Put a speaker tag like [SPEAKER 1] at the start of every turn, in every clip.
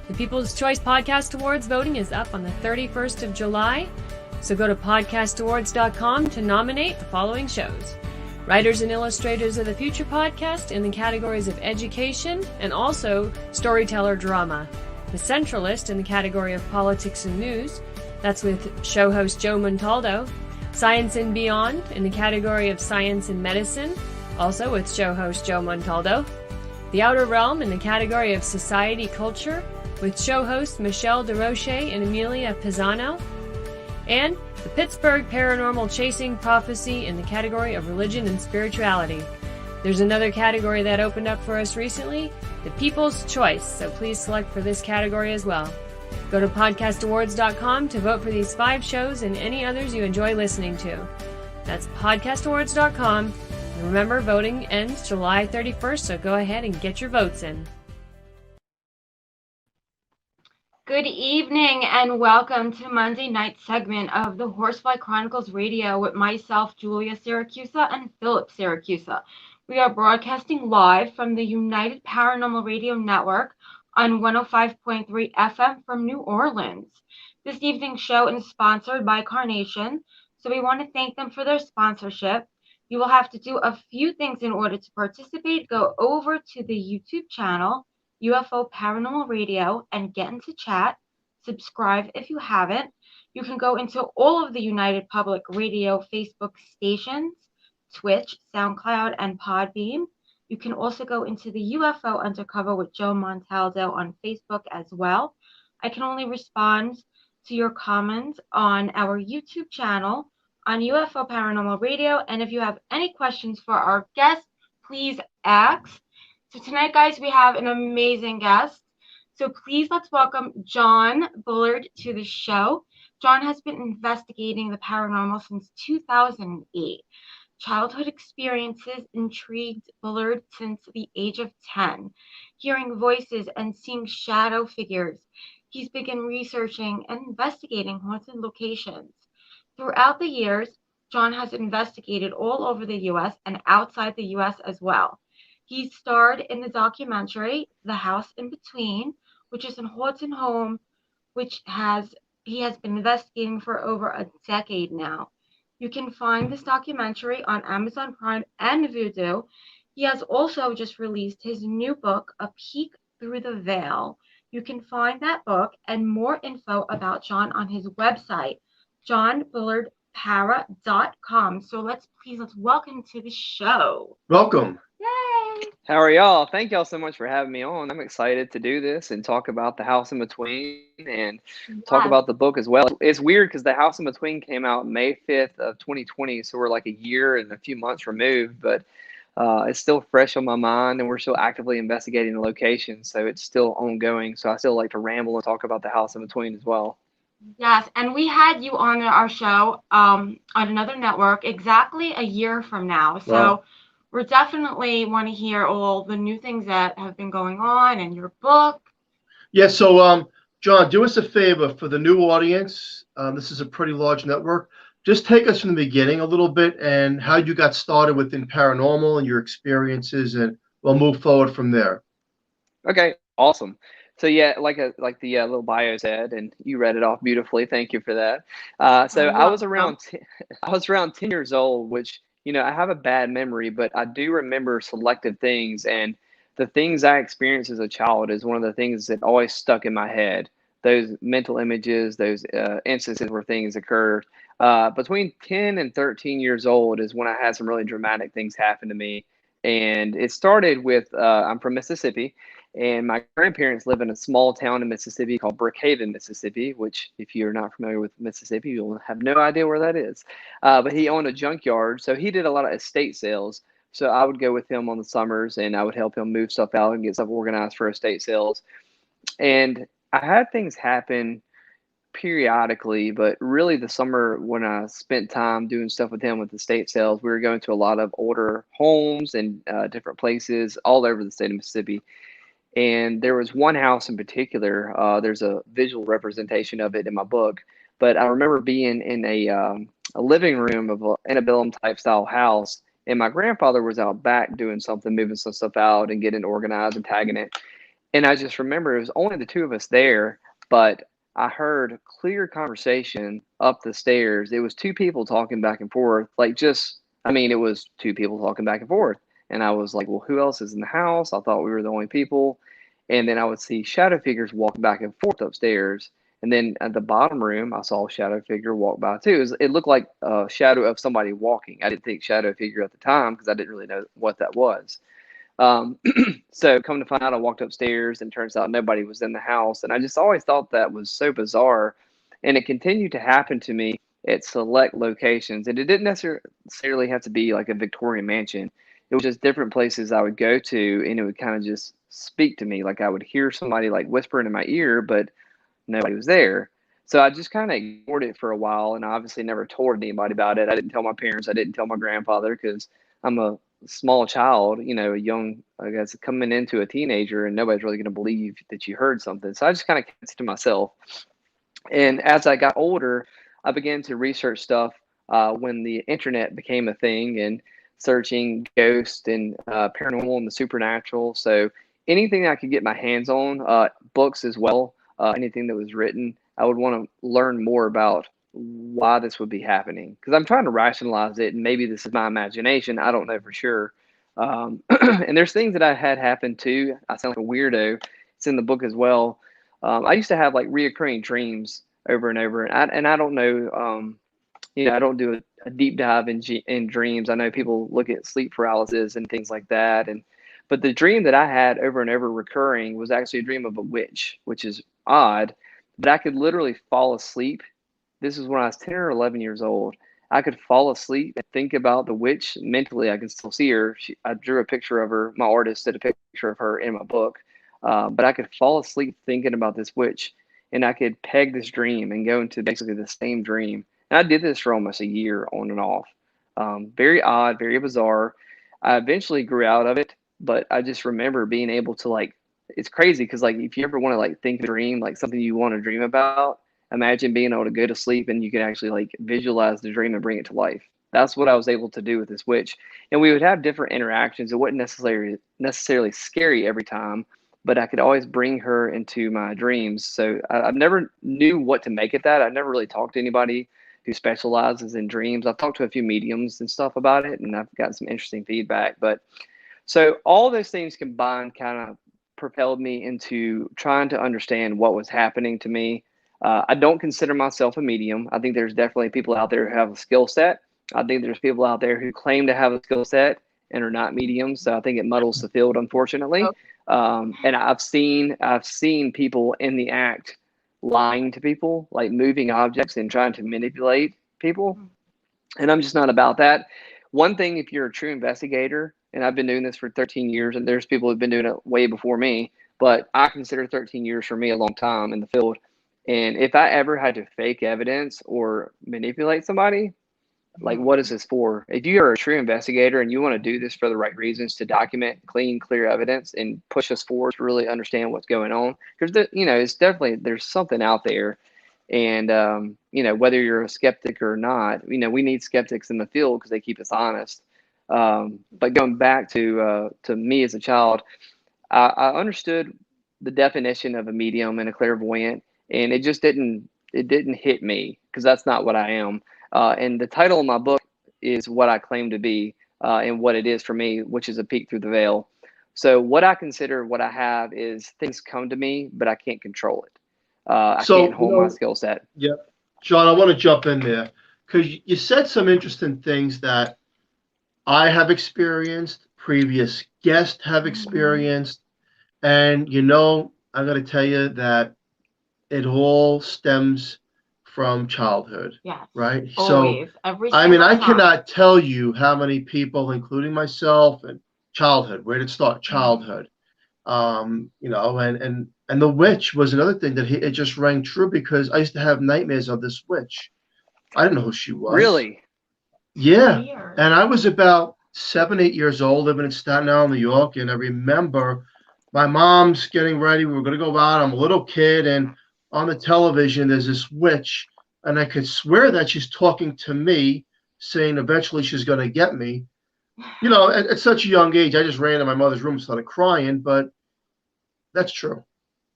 [SPEAKER 1] The People's Choice Podcast Awards voting is up on the 31st of July, so go to podcastawards.com to nominate the following shows. Writers and Illustrators of the Future podcast in the categories of education and also storyteller drama. The Centralist in the category of politics and news. That's with show host Joe Montaldo. Science and Beyond in the category of science and medicine, also with show host Joe Montaldo. The Outer Realm in the category of society culture, with show hosts Michelle DeRoche and Amelia Pisano. And the Pittsburgh Paranormal Chasing Prophecy in the category of religion and spirituality. There's another category that opened up for us recently, the People's Choice, so please select for this category as well. Go to podcastawards.com to vote for these 5 shows and any others you enjoy listening to. That's podcastawards.com. And remember, voting ends July 31st, so go ahead and get your votes in.
[SPEAKER 2] Good evening and welcome to Monday night segment of the Horsefly Chronicles radio with myself, Julia Syracusa, and Philip Syracusa. We are broadcasting live from the United Paranormal Radio Network on 105.3 FM from New Orleans. This evening's show is sponsored by Carnation, so we want to thank them for their sponsorship. You will have to do a few things in order to participate. Go over to the YouTube channel, UFO Paranormal Radio, and get into chat. Subscribe if you haven't. You can go into all of the United Public Radio Facebook stations, Twitch, SoundCloud, and Podbean. You can also go into the UFO Undercover with Joe Montaldo on Facebook as well. I can only respond to your comments on our YouTube channel on UFO Paranormal Radio. And if you have any questions for our guests, please ask. So tonight, guys, we have an amazing guest. So please let's welcome John Bullard to the show. John has been investigating the paranormal since 2008. Childhood experiences intrigued Bullard since the age of 10. Hearing voices and seeing shadow figures, he's begun researching and investigating haunted locations. Throughout the years, John has investigated all over the U.S. and outside the U.S. as well. He starred in the documentary The House in Between, which is a haunted home he has been investigating for over a decade now. You can find this documentary on Amazon Prime and Vudu. He has also just released his new book, A Peek Through the Veil. You can find that book and more info about John on his website, johnbullardpara.com. So let's welcome to the show.
[SPEAKER 3] Welcome.
[SPEAKER 2] Yay!
[SPEAKER 4] How are y'all? Thank y'all so much for having me on. I'm excited to do this and talk about The House in Between and talk about the book as well. It's weird because The House in Between came out May 5th of 2020, so we're like a year and a few months removed, but it's still fresh on my mind and we're still actively investigating the location, so it's still ongoing. So I still like to ramble and talk about The House in Between as well.
[SPEAKER 2] Yes, and we had you on our show on another network exactly a year from now. So
[SPEAKER 3] Wow.
[SPEAKER 2] We definitely want to hear all the new things that have been going on and your book.
[SPEAKER 3] Yeah, so John, do us a favor for the new audience. This is a pretty large network. Just take us from the beginning a little bit and how you got started within paranormal and your experiences, and we'll move forward from there.
[SPEAKER 4] Okay, awesome. So yeah, like the little bio said, and you read it off beautifully. Thank you for that. I was around 10 years old, which, you know, I have a bad memory, but I do remember selective things, and the things I experienced as a child is one of the things that always stuck in my head. Those mental images, those instances where things occurred. Between 10 and 13 years old is when I had some really dramatic things happen to me. And it started with, I'm from Mississippi, and my grandparents live in a small town in Mississippi called Brookhaven, Mississippi, which if you're not familiar with Mississippi, you'll have no idea where that is. But he owned a junkyard, so he did a lot of estate sales. So I would go with him on the summers, and I would help him move stuff out and get stuff organized for estate sales. And I had things happen periodically, but really the summer when I spent time doing stuff with him with estate sales, we were going to a lot of older homes and different places all over the state of Mississippi. And there was one house in particular, there's a visual representation of it in my book, but I remember being in a living room of an antebellum type style house, and my grandfather was out back doing something, moving some stuff out and getting it organized and tagging it. And I just remember it was only the two of us there, but I heard clear conversation up the stairs. It was two people talking back and forth, like just, I mean, it was two people talking back and forth. And I was like, well, who else is in the house? I thought we were the only people. And then I would see shadow figures walk back and forth upstairs. And then at the bottom room, I saw a shadow figure walk by too. It looked like a shadow of somebody walking. I didn't think shadow figure at the time because I didn't really know what that was. So come to find out, I walked upstairs and turns out nobody was in the house. And I just always thought that was so bizarre. And it continued to happen to me at select locations. And it didn't necessarily have to be like a Victorian mansion. It was just different places I would go to, and it would kind of just speak to me. Like I would hear somebody like whispering in my ear, but nobody was there. So I just kind of ignored it for a while, and I obviously never told anybody about it. I didn't tell my parents. I didn't tell my grandfather because I'm a small child, you know, a young, I guess, coming into a teenager, and nobody's really going to believe that you heard something. So I just kind of kept it to myself. And as I got older, I began to research stuff when the internet became a thing and searching ghosts and paranormal and the supernatural. So anything I could get my hands on, books as well, anything that was written, I would want to learn more about why this would be happening, because I'm trying to rationalize it, and maybe this is my imagination. I don't know for sure. And there's things that I had happen too. I sound like a weirdo. It's in the book as well. I used to have like reoccurring dreams over and over, and I don't know. You know, I don't do a deep dive in dreams. I know people look at sleep paralysis and things like that, but the dream that I had over and over recurring was actually a dream of a witch, which is odd. But I could literally fall asleep. This is when I was 10 or 11 years old. I could fall asleep and think about the witch. Mentally, I can still see her. I drew a picture of her. My artist did a picture of her in my book. But I could fall asleep thinking about this witch, and I could peg this dream and go into basically the same dream. And I did this for almost a year on and off. Very odd, very bizarre. I eventually grew out of it, but I just remember being able to, like, it's crazy because, like, if you ever want to like think of a dream, like something you want to dream about, imagine being able to go to sleep and you can actually like visualize the dream and bring it to life. That's what I was able to do with this witch. And we would have different interactions. It wasn't necessarily scary every time, but I could always bring her into my dreams. So I've never knew what to make of that. I never really talked to anybody who specializes in dreams. I've talked to a few mediums and stuff about it, and I've gotten some interesting feedback. But so all those things combined kind of propelled me into trying to understand what was happening to me. I don't consider myself a medium. I think there's definitely people out there who have a skill set. I think there's people out there who claim to have a skill set and are not mediums. So I think it muddles the field, unfortunately. And I've seen people in the act lying to people, like moving objects and trying to manipulate people. And I'm just not about that. One thing, if you're a true investigator, and I've been doing this for 13 years, and there's people who've been doing it way before me, but I consider 13 years for me a long time in the field. And if I ever had to fake evidence or manipulate somebody, like, what is this for? If you are a true investigator and you want to do this for the right reasons, to document clean, clear evidence and push us forward to really understand what's going on, because it's definitely, there's something out there. And whether you're a skeptic or not, we need skeptics in the field because they keep us honest. But going back to me as a child, I understood the definition of a medium and a clairvoyant, and it just didn't hit me because that's not what I am. And the title of my book is what I claim to be, and what it is for me, which is a peek through the veil. So what I consider what I have is things come to me, but I can't control it. I can't hold my skill set.
[SPEAKER 3] Yep. John, I want to jump in there because you said some interesting things that I have experienced, previous guests have experienced, and I'm going to tell you that it all stems from childhood.
[SPEAKER 2] Yes.
[SPEAKER 3] Right?
[SPEAKER 2] Always.
[SPEAKER 3] So,
[SPEAKER 2] Every
[SPEAKER 3] I
[SPEAKER 2] time.
[SPEAKER 3] cannot tell you how many people, including myself, and childhood, where did it start? Childhood. And the witch was another thing that it just rang true because I used to have nightmares of this witch. I didn't know who she was.
[SPEAKER 4] Really?
[SPEAKER 3] Yeah.
[SPEAKER 2] Weird.
[SPEAKER 3] And I was about 7, 8 years old, living in Staten Island, New York. And I remember my mom's getting ready. We were going to go out. I'm a little kid. And on the television, there's this witch. And I could swear that she's talking to me, saying eventually she's going to get me. At such a young age, I just ran to my mother's room and started crying. But That's true,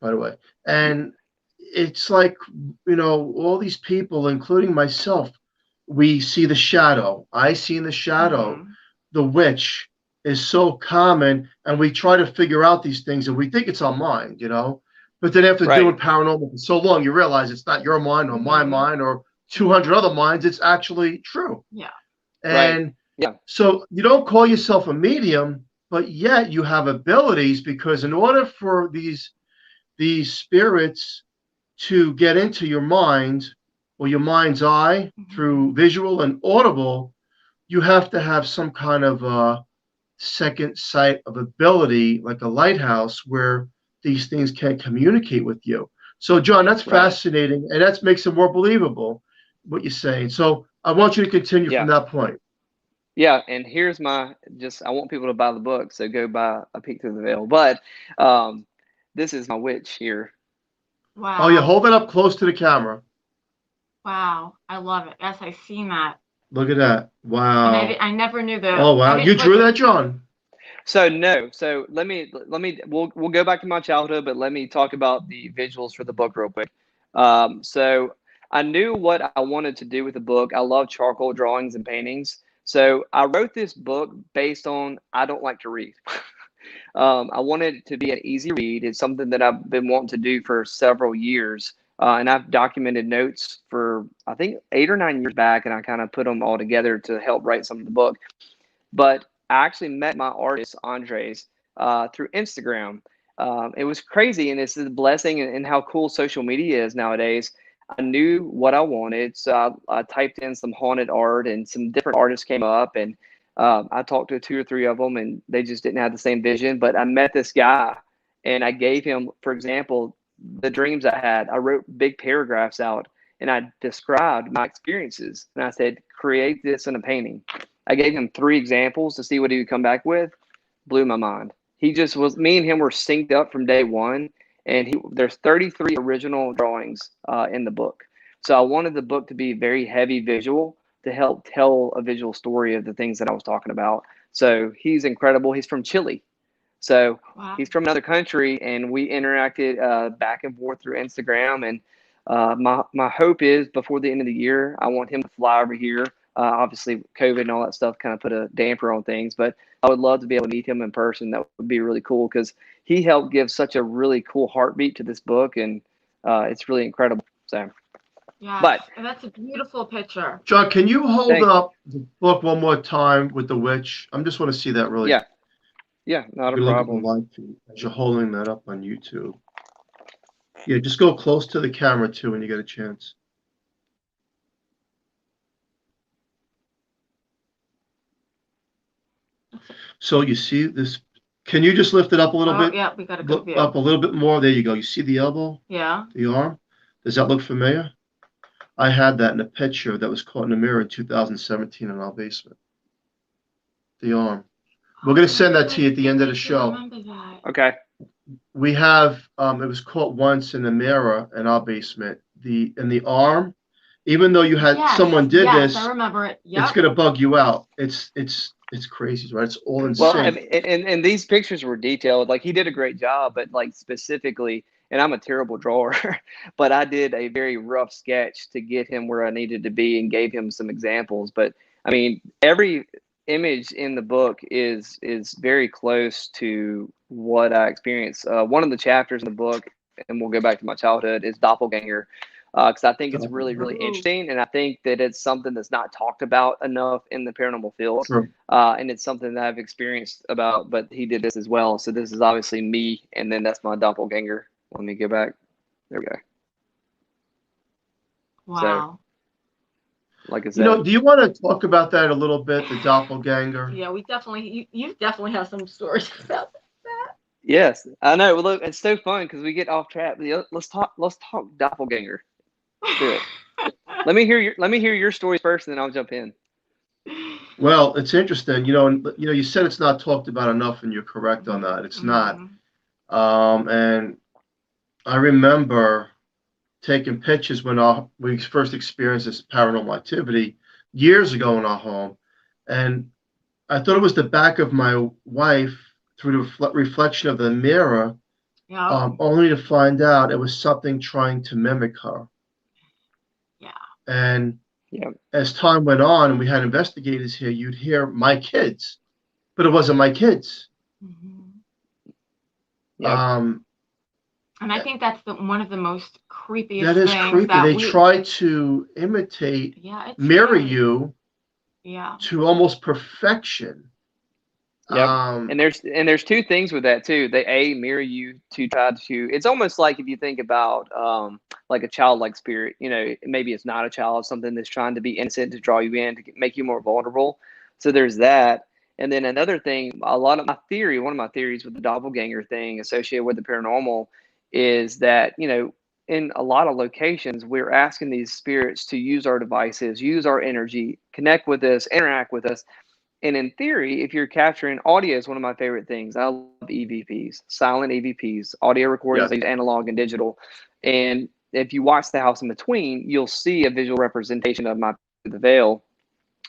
[SPEAKER 3] by the way. And it's like, all these people, including myself, we see the shadow. I see in the shadow.
[SPEAKER 2] Mhm.
[SPEAKER 3] The witch is so common, and we try to figure out these things, and we think it's our mind, But then after doing
[SPEAKER 4] Right.
[SPEAKER 3] paranormal for so long, you realize it's not your mind or my
[SPEAKER 2] Mhm.
[SPEAKER 3] mind or 200 other minds. It's actually true.
[SPEAKER 2] Yeah.
[SPEAKER 4] Right.
[SPEAKER 3] And
[SPEAKER 4] Yeah.
[SPEAKER 3] so you don't call yourself a medium, but yet you have abilities, because in order for these spirits to get into your mind or your mind's eye through visual and audible, you have to have some kind of a second sight of ability, like a lighthouse, where these things can communicate with you. So, John, that's
[SPEAKER 4] Right.
[SPEAKER 3] fascinating, and that makes it more believable, what you're saying. So I want you to continue
[SPEAKER 4] Yeah.
[SPEAKER 3] from that point.
[SPEAKER 4] Yeah, and here's I want people to buy the book, so go buy A Peek Through the Veil. But this is my witch here.
[SPEAKER 2] Wow.
[SPEAKER 3] Oh, you hold it up close to the camera.
[SPEAKER 2] Wow. I love it. Yes, I seen that.
[SPEAKER 3] Look at that. Wow.
[SPEAKER 2] And I never knew that.
[SPEAKER 3] Oh, wow. You drew that, John?
[SPEAKER 4] So no, so let me we'll go back to my childhood, but let me talk about the visuals for the book real quick. So I knew what I wanted to do with the book. I love charcoal drawings and paintings. So I wrote this book based on I don't like to read. I wanted it to be an easy read. It's something that I've been wanting to do for several years. And I've documented notes for, I think, 8 or 9 years back, and I kind of put them all together to help write some of the book. But I actually met my artist, Andres, through Instagram. It was crazy, and it's a blessing and how cool social media is nowadays. I knew what I wanted, so I typed in some haunted art, and some different artists came up, and I talked to 2 or 3 of them, and they just didn't have the same vision. But I met this guy, and I gave him, for example, the dreams I had. I wrote big paragraphs out, and I described my experiences, and I said, create this in a painting. I gave him 3 examples to see what he would come back with. Blew my mind. He just was, me and him were synced up from day one. And there's 33 original drawings in the book. So I wanted the book to be very heavy visual to help tell a visual story of the things that I was talking about. So he's incredible. He's from Chile. So
[SPEAKER 2] Wow.
[SPEAKER 4] he's from another country, and we interacted back and forth through Instagram. And my hope is before the end of the year, I want him to fly over here. Obviously, COVID and all that stuff kind of put a damper on things, but I would love to be able to meet him in person. That would be really cool because he helped give such a really cool heartbeat to this book, and it's really incredible. So,
[SPEAKER 2] Yeah,
[SPEAKER 4] but
[SPEAKER 2] and that's a beautiful picture.
[SPEAKER 3] John, can you hold
[SPEAKER 4] Thanks.
[SPEAKER 3] up the book one more time with the witch? I just want to see that really.
[SPEAKER 4] Yeah, not a
[SPEAKER 3] Look at
[SPEAKER 4] problem.
[SPEAKER 3] the live feed as you're holding that up on YouTube. Yeah, just go close to the camera too when you get a chance. So you see this, can you just lift it up a little bit?
[SPEAKER 2] Yeah, we got a good
[SPEAKER 3] Look
[SPEAKER 2] view.
[SPEAKER 3] up a little bit more. There you go. You see the elbow,
[SPEAKER 2] Yeah.
[SPEAKER 3] the arm? Does that look familiar? I had that in a picture that was caught in the mirror in 2017 in our basement. The arm. We're going to send that to you at the end of the show.
[SPEAKER 2] I remember that.
[SPEAKER 4] Okay.
[SPEAKER 3] We have, it was caught once in the mirror in our basement. In the arm, even though you had someone did this,
[SPEAKER 2] I remember it. Yep.
[SPEAKER 3] it's going to bug you out. It's crazy, right? It's all insane.
[SPEAKER 4] Well, and these pictures were detailed. Like he did a great job, but like specifically, and I'm a terrible drawer, but I did a very rough sketch to get him where I needed to be and gave him some examples. But I mean, every image in the book is very close to what I experienced. One of the chapters in the book, and we'll go back to my childhood, is doppelganger. Because I think it's really, really interesting, and I think that it's something that's not talked about enough in the paranormal field.
[SPEAKER 3] Sure.
[SPEAKER 4] And it's something that I've experienced about, but he did this as well. So this is obviously me, and then that's my doppelganger. Let me go back. There we go.
[SPEAKER 2] Wow.
[SPEAKER 4] So, like I said,
[SPEAKER 3] do you want to talk about that a little bit, the doppelganger?
[SPEAKER 2] Yeah, we definitely, you definitely have some stories about that.
[SPEAKER 4] yes, I know. Well, look, it's so fun because we get off track. Let's talk doppelganger. Do it. Let me hear your stories first, and then I'll jump in.
[SPEAKER 3] Well, it's interesting, you said it's not talked about enough, and you're correct on that. It's not. And I remember taking pictures when we first experienced this paranormal activity years ago in our home, and I thought it was the back of my wife through the reflection of the mirror
[SPEAKER 2] Yeah.
[SPEAKER 3] only to find out it was something trying to mimic her.
[SPEAKER 2] Yeah.
[SPEAKER 3] And
[SPEAKER 4] Yeah.
[SPEAKER 3] as time went on and we had investigators here, you'd hear my kids, but it wasn't my kids.
[SPEAKER 2] Hmm.
[SPEAKER 4] Yeah.
[SPEAKER 2] And I think that's one of the most creepiest
[SPEAKER 3] That is
[SPEAKER 2] things
[SPEAKER 3] creepy.
[SPEAKER 2] that
[SPEAKER 3] They
[SPEAKER 2] we.
[SPEAKER 3] try to imitate,
[SPEAKER 2] Yeah, it's
[SPEAKER 3] mirror
[SPEAKER 2] scary.
[SPEAKER 3] you
[SPEAKER 2] Yeah.
[SPEAKER 3] to almost perfection.
[SPEAKER 4] Yep.
[SPEAKER 3] Um,
[SPEAKER 4] And there's two things with that too. They mirror you to try to. It's almost like if you think about like a childlike spirit. Maybe it's not a child, something that's trying to be innocent to draw you in to make you more vulnerable. So there's that. And then another thing, one of my theories with the doppelganger thing associated with the paranormal is that in a lot of locations we're asking these spirits to use our devices, use our energy, connect with us, interact with us. And in theory, if you're capturing audio is one of my favorite things. I love EVPs, silent EVPs, audio recordings,
[SPEAKER 3] yes.
[SPEAKER 4] I use analog and digital. And if you watch The House in Between, you'll see a visual representation of my the veil.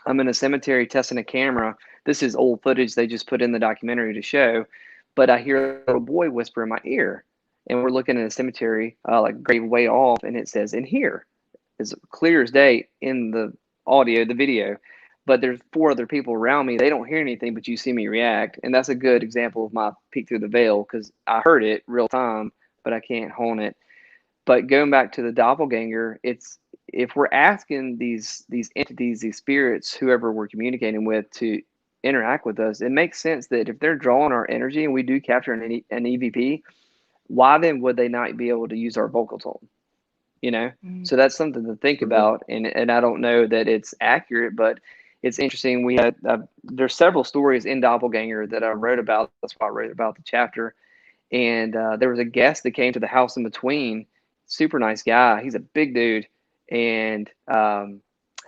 [SPEAKER 4] I'm in a cemetery testing a camera. This is old footage they just put in the documentary to show. But I hear a little boy whisper in my ear. And we're looking at a cemetery, like grave way off, and it says in here. It's clear as day in the audio, the video, but there's four other people around me. They don't hear anything, but you see me react. And that's a good example of my peek through the veil because I heard it real time, but I can't hone it. But going back to the doppelganger, it's if we're asking these entities, these spirits, whoever we're communicating with to interact with us, it makes sense that if they're drawing our energy and we do capture an EVP, why then would they not be able to use our vocal tone? So that's something to think about. And I don't know that it's accurate, but it's interesting. We had there's several stories in Doppelganger that I wrote about. That's why I wrote about the chapter. And there was a guest that came to the house in between. Super nice guy. He's a big dude, and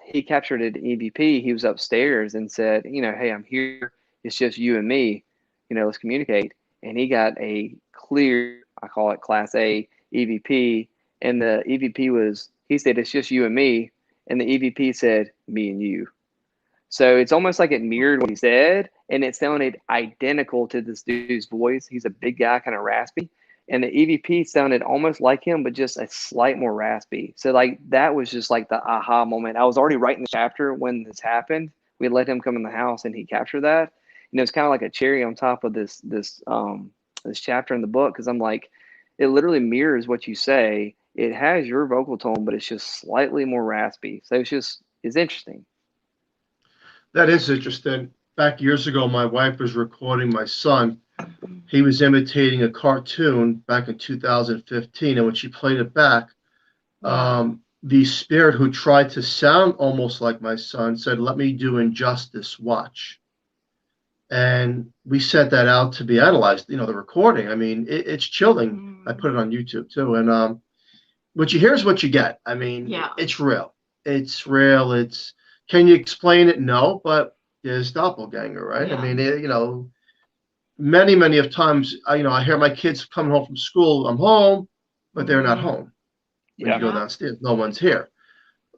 [SPEAKER 4] he captured an EVP. He was upstairs and said, hey, I'm here. It's just you and me. Let's communicate. And he got a clear, I call it Class A EVP. And the EVP he said, it's just you and me. And the EVP said, me and you. So it's almost like it mirrored what he said, and it sounded identical to this dude's voice. He's a big guy, kind of raspy. And the EVP sounded almost like him, but just a slight more raspy. So like that was just like the aha moment. I was already writing the chapter when this happened. We let him come in the house and he captured that. It's kind of like a cherry on top of this chapter in the book, because I'm like, it literally mirrors what you say. It has your vocal tone, but it's just slightly more raspy. So it's interesting.
[SPEAKER 3] That is interesting. Back years ago, my wife was recording my son. He was imitating a cartoon back in 2015, and when she played it back, the spirit who tried to sound almost like my son said, "Let me do injustice, watch." And we sent that out to be analyzed, the recording. I mean, it's chilling. I put it on YouTube too. And what you hear is what you get. I mean, it's real. It's real. Can you explain it? No, but there's doppelganger, right?
[SPEAKER 2] Yeah.
[SPEAKER 3] I mean, many, many of times, I hear my kids coming home from school. I'm home, but they're not home. When you go downstairs, no one's here.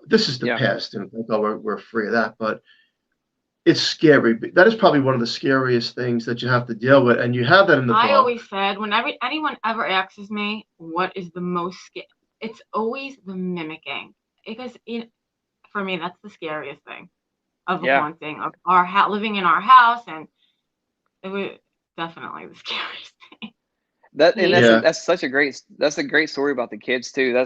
[SPEAKER 3] This is the past, and thank God we're free of that. But it's scary. That is probably one of the scariest things that you have to deal with, and you have that in the book.
[SPEAKER 2] I always said, whenever anyone ever asks me what is the most scary, it's always the mimicking, because for me that's the scariest thing of the haunting of our living in our house, and it was definitely the scariest thing.
[SPEAKER 4] That's a great story about the kids too.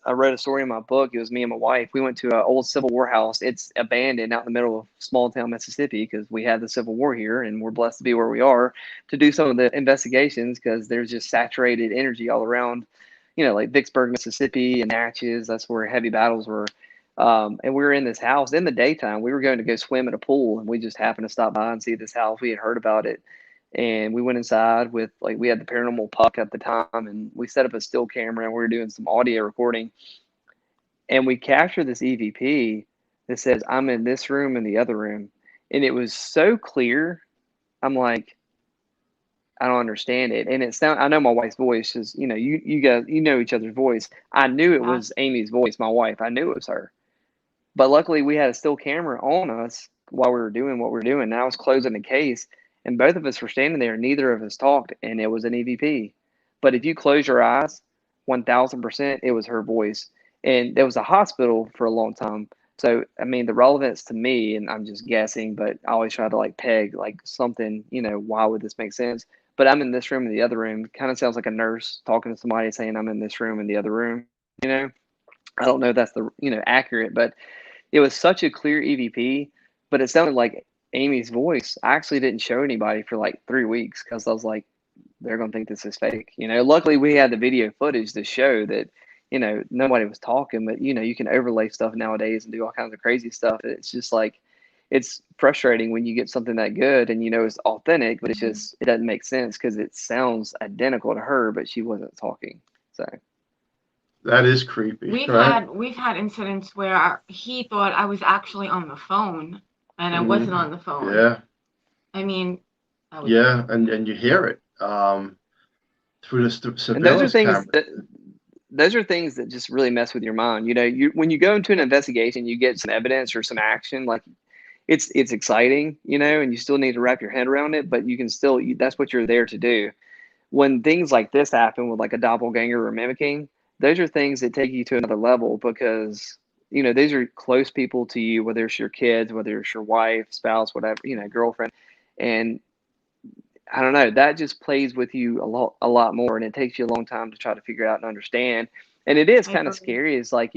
[SPEAKER 4] I wrote a story in my book. It was me and my wife. We went to an old Civil War house. It's abandoned out in the middle of small town Mississippi because we had the Civil War here, and we're blessed to be where we are to do some of the investigations because there's just saturated energy all around, like Vicksburg, Mississippi, and Natchez. That's where heavy battles were. And we were in this house in the daytime. We were going to go swim in a pool, and we just happened to stop by and see this house. We had heard about it. And we went inside we had the paranormal puck at the time, and we set up a still camera and we were doing some audio recording. And we captured this EVP that says, I'm in this room and the other room. And it was so clear. I'm like, I don't understand it. And I know my wife's voice is, you guys, know each other's voice. I knew it was Amy's voice, my wife. I knew it was her. But luckily we had a still camera on us while we were doing what we were doing. And I was closing the case. And both of us were standing there. Neither of us talked, and it was an EVP. But if you close your eyes, 1000%, it was her voice. And there was a hospital for a long time. So, I mean, the relevance to me, and I'm just guessing, but I always try to like peg like something, why would this make sense? But I'm in this room and the other room. Kind of sounds like a nurse talking to somebody saying I'm in this room and the other room, I don't know if that's the, accurate, but it was such a clear EVP, but it sounded like Amy's voice. I actually didn't show anybody for like 3 weeks because I was like, they're going to think this is fake. Luckily we had the video footage to show that, nobody was talking, but you can overlay stuff nowadays and do all kinds of crazy stuff. It's just like, it's frustrating when you get something that good and it's authentic, but it doesn't make sense because it sounds identical to her, but she wasn't talking. So
[SPEAKER 3] that is creepy.
[SPEAKER 2] We've had incidents where he thought I was actually on the phone and I wasn't on the phone.
[SPEAKER 3] Yeah.
[SPEAKER 2] I mean,
[SPEAKER 3] and you hear it through the surveillance
[SPEAKER 4] and those are things
[SPEAKER 3] camera.
[SPEAKER 4] Those are things that just really mess with your mind. When you go into an investigation, you get some evidence or some action, like it's exciting, and you still need to wrap your head around it, but you can still, that's what you're there to do. When things like this happen with like a doppelganger or mimicking, those are things that take you to another level because, these are close people to you, whether it's your kids, whether it's your wife, spouse, whatever, girlfriend. And I don't know, that just plays with you a lot more, and it takes you a long time to try to figure out and understand. And it is kind of scary. It's like,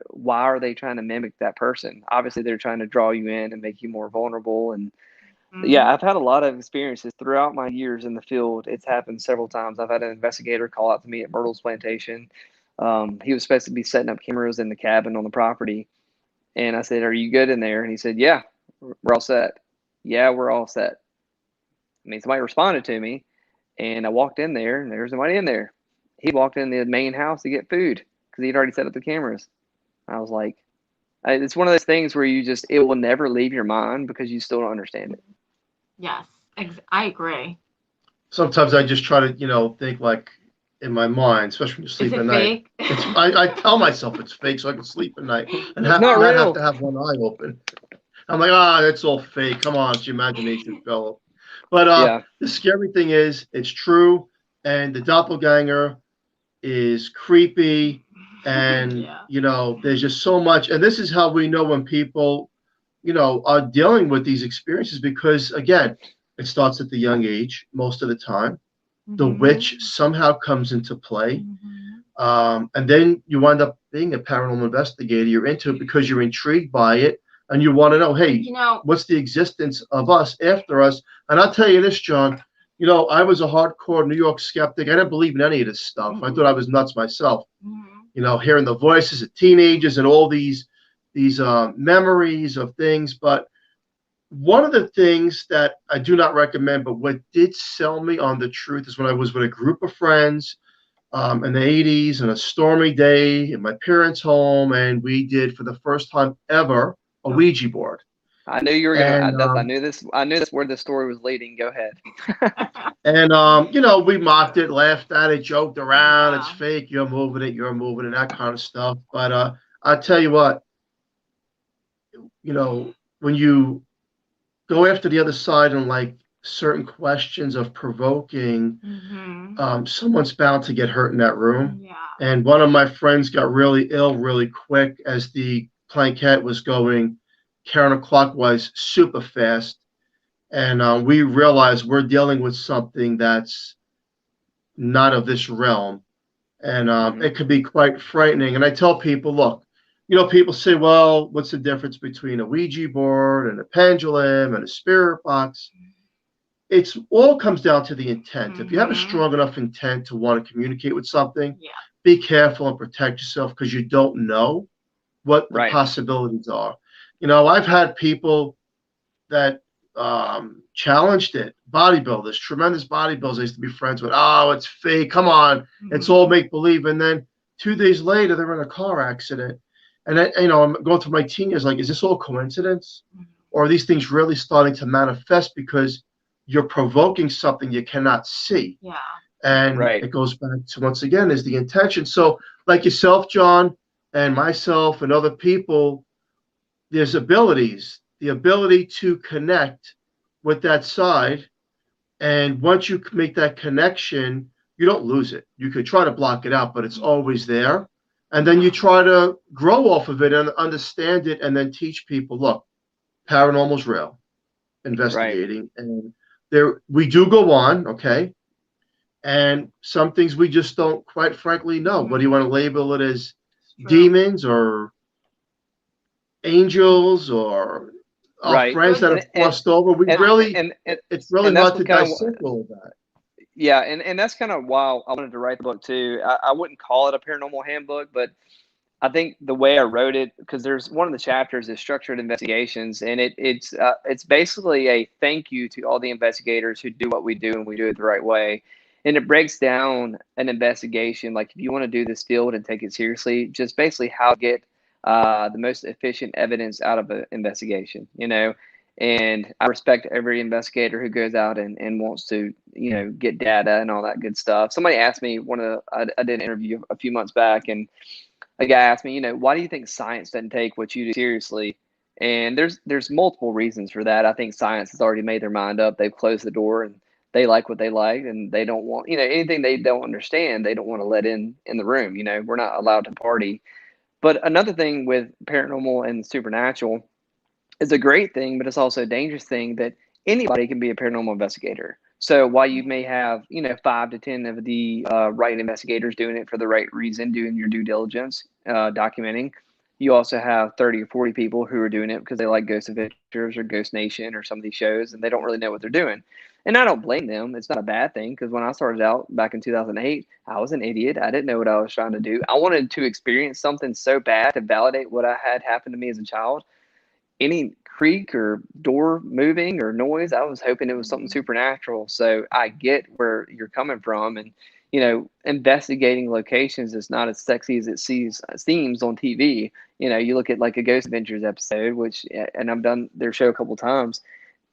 [SPEAKER 4] why are they trying to mimic that person? Obviously, they're trying to draw you in and make you more vulnerable. And yeah, I've had a lot of experiences throughout my years in the field. It's happened several times. I've had an investigator call out to me at Myrtle's plantation. He was supposed to be setting up cameras in the cabin on the property. And I said, "Are you good in there?" And he said, "Yeah, we're all set." Yeah, we're all set. I mean, somebody responded to me, and I walked in there, and there was nobody in there. He walked in the main house to get food because he'd already set up the cameras. I was like, it's one of those things where it will never leave your mind because you still don't understand it.
[SPEAKER 2] Yes, I agree.
[SPEAKER 3] Sometimes I just try to, think like in my mind, especially when you sleep at night. I tell myself it's fake so I can sleep at night and not have to have one eye open. I'm like, that's all fake. Come on, it's your imagination, Philip. But the scary thing is it's true, and the doppelganger is creepy, and there's just so much. And this is how we know when people, are dealing with these experiences because, again, it starts at the young age most of the time. The witch somehow comes into play, and then you wind up being a paranormal investigator. You're into it because you're intrigued by it. And you want to know, hey, what's the existence of us after us? And I'll tell you this, John, I was a hardcore New York skeptic. I didn't believe in any of this stuff. I thought I was nuts myself. Hearing the voices of teenagers and all these memories of things. But one of the things that I do not recommend, but what did sell me on the truth is when I was with a group of friends in the 80s on a stormy day in my parents' home, and we did for the first time ever a Ouija board.
[SPEAKER 4] I knew you were going to. I knew this where the story was leading. Go ahead.
[SPEAKER 3] And we mocked it, laughed at it, joked around. It's fake. You're moving it, that kind of stuff. But I tell you what, when you go after the other side and like certain questions of provoking, someone's bound to get hurt in that room.
[SPEAKER 2] Yeah.
[SPEAKER 3] And one of my friends got really ill really quick as the planquette was going counterclockwise super fast, and we realized we're dealing with something that's not of this realm, and it could be quite frightening. And I tell people, look, people say, well, what's the difference between a Ouija board and a pendulum and a spirit box? It's all comes down to the intent. If you have a strong enough intent to want to communicate with something, be careful and protect yourself because you don't know what the possibilities are. I've had people that challenged it, bodybuilders, tremendous bodybuilders I used to be friends with. Oh, it's fake. Come on. It's all make believe. And then 2 days later, they're in a car accident. And I'm going through my teen years, like, is this all coincidence? Or are these things really starting to manifest because you're provoking something you cannot see?
[SPEAKER 2] Yeah.
[SPEAKER 3] And it goes back to, once again, is the intention. So like yourself, John, and myself and other people, there's abilities, the ability to connect with that side. And once you make that connection, you don't lose it. You could try to block it out, but it's always there. And then you try to grow off of it and understand it, and then teach people, look, paranormal's real, investigating. And we do go on, okay? And some things we just don't quite frankly know. Whether you want to label it as demons or angels or our friends that have crossed over. It's really hard to dissect all of that.
[SPEAKER 4] Yeah, and that's kind of why I wanted to write the book too. I wouldn't call it a paranormal handbook, but I think the way I wrote it, because there's one of the chapters is structured investigations, and it's basically a thank you to all the investigators who do what we do and we do it the right way. And it breaks down an investigation, like if you want to do this field and take it seriously, just basically how to get the most efficient evidence out of an investigation, you know. And I respect every investigator who goes out and wants to, you know, get data and all that good stuff. Somebody asked me, I did an interview a few months back, and a guy asked me, you know, why do you think science doesn't take what you do seriously? And there's multiple reasons for that. I think science has already made their mind up. They've closed the door, and they like what they like, and they don't want, you know, anything they don't understand, they don't want to let in the room. You know, we're not allowed to party. But another thing with paranormal and supernatural is a great thing, but it's also a dangerous thing that anybody can be a paranormal investigator. So while you may have, you know, 5 to 10 of the right investigators doing it for the right reason, doing your due diligence, documenting, you also have 30 or 40 people who are doing it because they like Ghost Adventures or Ghost Nation or some of these shows, and they don't really know what they're doing. And I don't blame them. It's not a bad thing, because when I started out back in 2008, I was an idiot. I didn't know what I was trying to do. I wanted to experience something so bad to validate what I had happened to me as a child. Any creak or door moving or noise, I was hoping it was something supernatural. So I get where you're coming from. And, you know, investigating locations is not as sexy as it seems on TV. You know, you look at like a Ghost Adventures episode, which, and I've done their show a couple of times.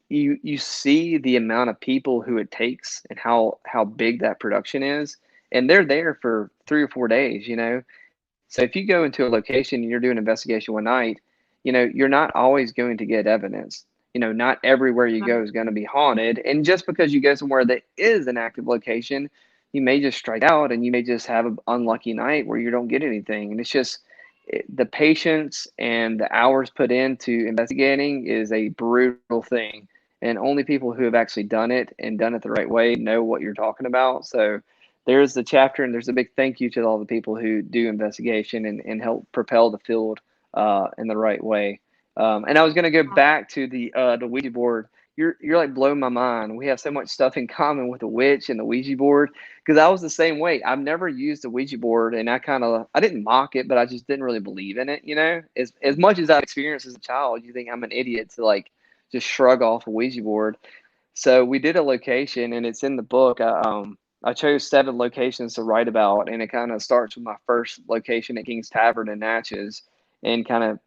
[SPEAKER 4] You see the amount of people who it takes and how big that production is, and they're there for 3 or 4 days, you know. So if you go into a location and you're doing an investigation one night, you know, you're not always going to get evidence. You know, not everywhere you go is going to be haunted. And just because you go somewhere that is an active location, you may just strike out, and you may just have an unlucky night where you don't get anything. And it's just the patience and the hours put into investigating is a brutal thing. And only people who have actually done it and done it the right way know what you're talking about. So there's the chapter, and there's a big thank you to all the people who do investigation and help propel the field in the right way. And I was going to go back to the Ouija board. You're like blowing my mind. We have so much stuff in common with the witch and the Ouija board, because I was the same way. I've never used the Ouija board, and I didn't mock it, but I just didn't really believe in it. You know, as much as I've experienced as a child, you think I'm an idiot to like just shrug off a Ouija board. So we did a location, and it's in the book. I chose 7 locations to write about, and it kind of starts with my first location at King's Tavern in Natchez, and kind of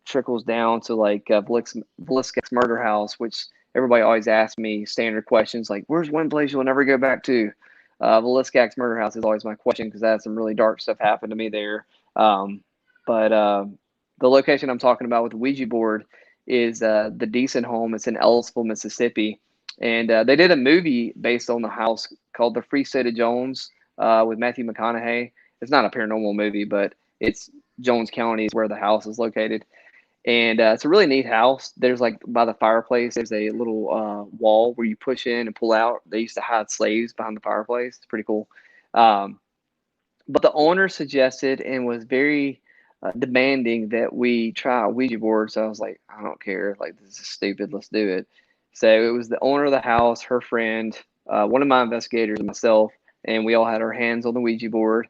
[SPEAKER 4] trickles down to like Villisca's Murder House, which everybody always asks me standard questions like, where's one place you'll never go back to? Villisca's Murder House is always my question, because I had some really dark stuff happen to me there. But the location I'm talking about with the Ouija board is the Decent Home. It's in Ellisville, Mississippi. And they did a movie based on the house called The Free State of Jones with Matthew McConaughey. It's not a paranormal movie, but it's Jones County is where the house is located. And it's a really neat house. There's like by the fireplace, there's a little wall where you push in and pull out. They used to hide slaves behind the fireplace. It's pretty cool. But the owner suggested and was very demanding that we try a Ouija board. So I was like, I don't care. Like, this is stupid. Let's do it. So it was the owner of the house, her friend, one of my investigators, and myself, and we all had our hands on the Ouija board.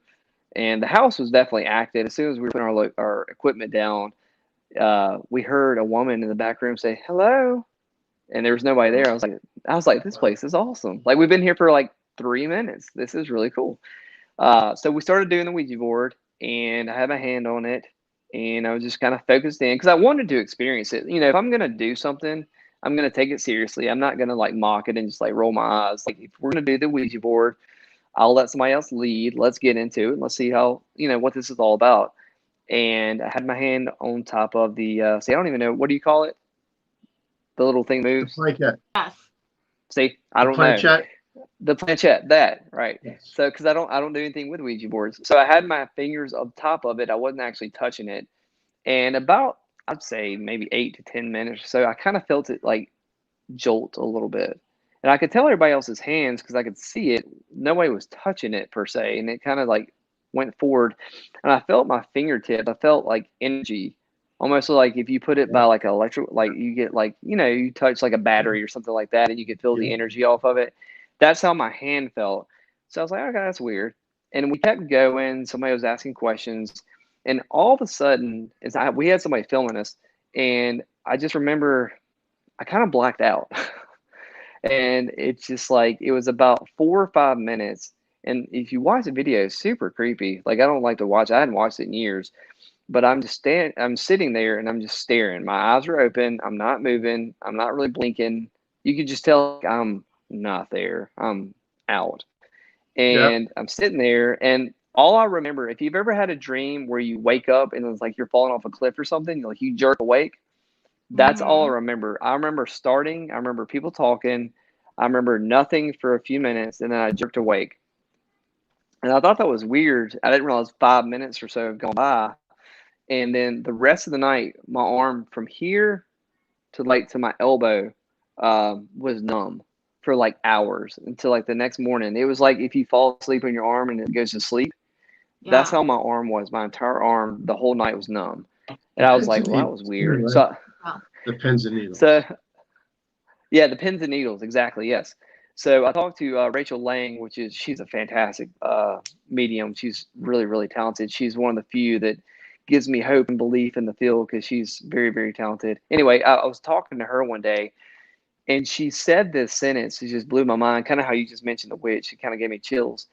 [SPEAKER 4] And the house was definitely active. As soon as we were putting our equipment down, we heard a woman in the back room say, hello. And there was nobody there. I was like, this place is awesome. Like, we've been here for like 3 minutes. This is really cool. So we started doing the Ouija board, and I had my hand on it, and I was just kind of focused in because I wanted to experience it. You know, if I'm going to do something, I'm going to take it seriously. I'm not going to like mock it and just like roll my eyes. Like, if we're going to do the Ouija board, I'll let somebody else lead. Let's get into it. Let's see how, you know, what this is all about. And I had my hand on top of the, I don't even know, what do you call it? The little thing moves.
[SPEAKER 3] Like that.
[SPEAKER 2] Yes.
[SPEAKER 4] See, I don't know.
[SPEAKER 3] Chat.
[SPEAKER 4] The planchette, that, right.
[SPEAKER 3] Yes.
[SPEAKER 4] So, because I don't do anything with Ouija boards. So I had my fingers on top of it. I wasn't actually touching it. And about, I'd say maybe 8 to 10 minutes or so, I kind of felt it like jolt a little bit. And I could tell everybody else's hands because I could see it. Nobody was touching it per se. And it kind of like went forward. And I felt my fingertip. I felt like energy. Almost like if you put it by like electric, like you get like, you touch like a battery or something like that and you could feel the energy off of it. That's how my hand felt. So I was like, okay, that's weird. And we kept going. Somebody was asking questions. And all of a sudden, we had somebody filming us. And I just remember I kind of blacked out. And it's just like, it was about 4 or 5 minutes. And if you watch the video, it's super creepy. Like, I don't like to watch. I hadn't watched it in years. But I'm sitting there and I'm just staring. My eyes are open. I'm not moving. I'm not really blinking. You could just tell I'm not there. I'm out. And I'm sitting there, and all I remember, if you've ever had a dream where you wake up and it's like you're falling off a cliff or something, like you jerk awake, that's all I remember. I remember starting. I remember people talking. I remember nothing for a few minutes, and then I jerked awake. And I thought that was weird. I didn't realize 5 minutes or so had gone by. And then the rest of the night, my arm from here to my elbow was numb for like hours until like the next morning. It was like if you fall asleep on your arm and it goes to sleep. Yeah. That's how my arm was. My entire arm, the whole night was numb. And I was like, well, that was weird.
[SPEAKER 3] Right?
[SPEAKER 4] So
[SPEAKER 3] the pins and needles.
[SPEAKER 4] So yeah, the pins and needles. Exactly. Yes. So I talked to Rachel Lang, she's a fantastic medium. She's really, really talented. She's one of the few that gives me hope and belief in the field because she's very, very talented. Anyway, I was talking to her one day, and she said this sentence. It just blew my mind, kind of how you just mentioned the witch. It kind of gave me chills.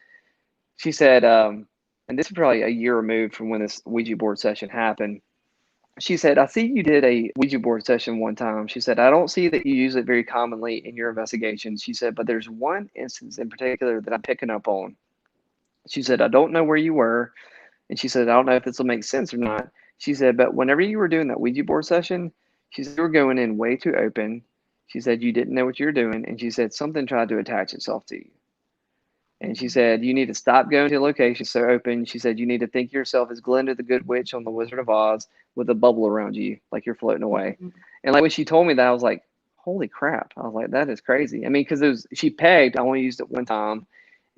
[SPEAKER 4] She said, and this is probably a year removed from when this Ouija board session happened. She said, I see you did a Ouija board session one time. She said, I don't see that you use it very commonly in your investigations. She said, but there's one instance in particular that I'm picking up on. She said, I don't know where you were. And she said, I don't know if this will make sense or not. She said, but whenever you were doing that Ouija board session, she said, you were going in way too open. She said, you didn't know what you were doing. And she said, something tried to attach itself to you. And she said, you need to stop going to locations so open. She said, you need to think of yourself as Glinda the Good Witch on The Wizard of Oz with a bubble around you, like you're floating away. And like when she told me that, I was like, holy crap. I was like, that is crazy. I mean, because she pegged, I only used it one time.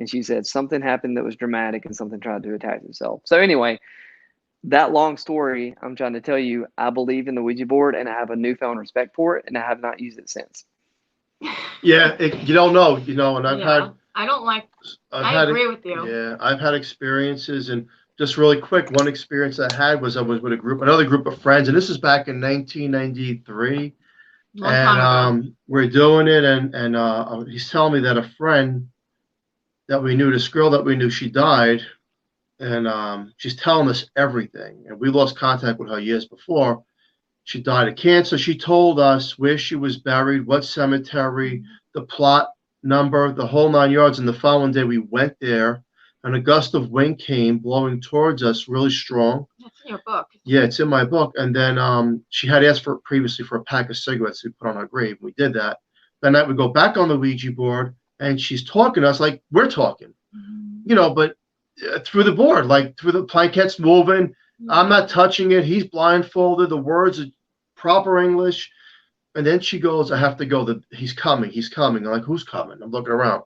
[SPEAKER 4] And she said something happened that was dramatic and something tried to attach itself. So anyway, that long story, I'm trying to tell you, I believe in the Ouija board and I have a newfound respect for it, and I have not used it since.
[SPEAKER 3] Yeah, you don't know, and
[SPEAKER 2] I agree with you.
[SPEAKER 3] Yeah, I've had experiences, and just really quick, one experience I had was I was with another group of friends, and this is back in 1993. And we're doing it, and he's telling me that a friend that we knew, this girl that we knew, she died, and she's telling us everything. And we lost contact with her years before. She died of cancer. She told us where she was buried, what cemetery, the plot number, the whole 9 yards. And the following day we went there, and a gust of wind came blowing towards us really strong.
[SPEAKER 2] That's in your book.
[SPEAKER 3] Yeah, it's in my book. And then she had asked previously for a pack of cigarettes to put on her grave. We did that. That night we go back on the Ouija board, and she's talking to us like we're talking, but through the board, like through the plankette's moving. I'm not touching it. He's blindfolded. The words are proper English. And then she goes, I have to go. He's coming. I'm like, who's coming? I'm looking around.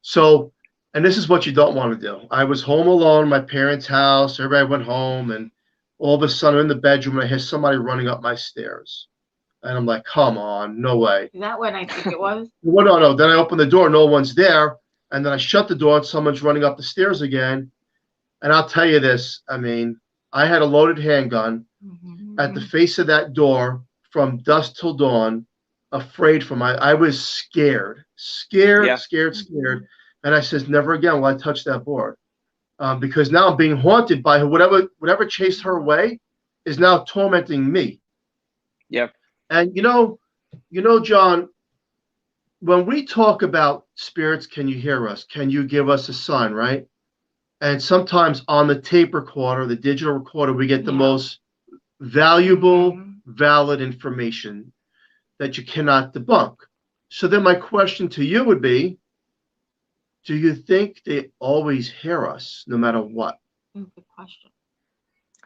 [SPEAKER 3] So, and this is what you don't want to do. I was home alone, my parents' house. Everybody went home, and all of a sudden in the bedroom, I hear somebody running up my stairs. And I'm like, come on, no way.
[SPEAKER 2] Is that what I think it was?
[SPEAKER 3] Well, no. Then I open the door, no one's there. And then I shut the door, and someone's running up the stairs again. And I'll tell you this. I mean, I had a loaded handgun at the face of that door from dusk till dawn, afraid for I was scared. And I says, never again will I touch that board. Because now I'm being haunted by her. Whatever chased her away is now tormenting me.
[SPEAKER 4] Yep.
[SPEAKER 3] And John, when we talk about spirits, can you hear us? Can you give us a sign, right? And sometimes on the tape recorder, the digital recorder, we get the most valuable, valid information that you cannot debunk. So then my question to you would be, do you think they always hear us no matter what?
[SPEAKER 2] Good question.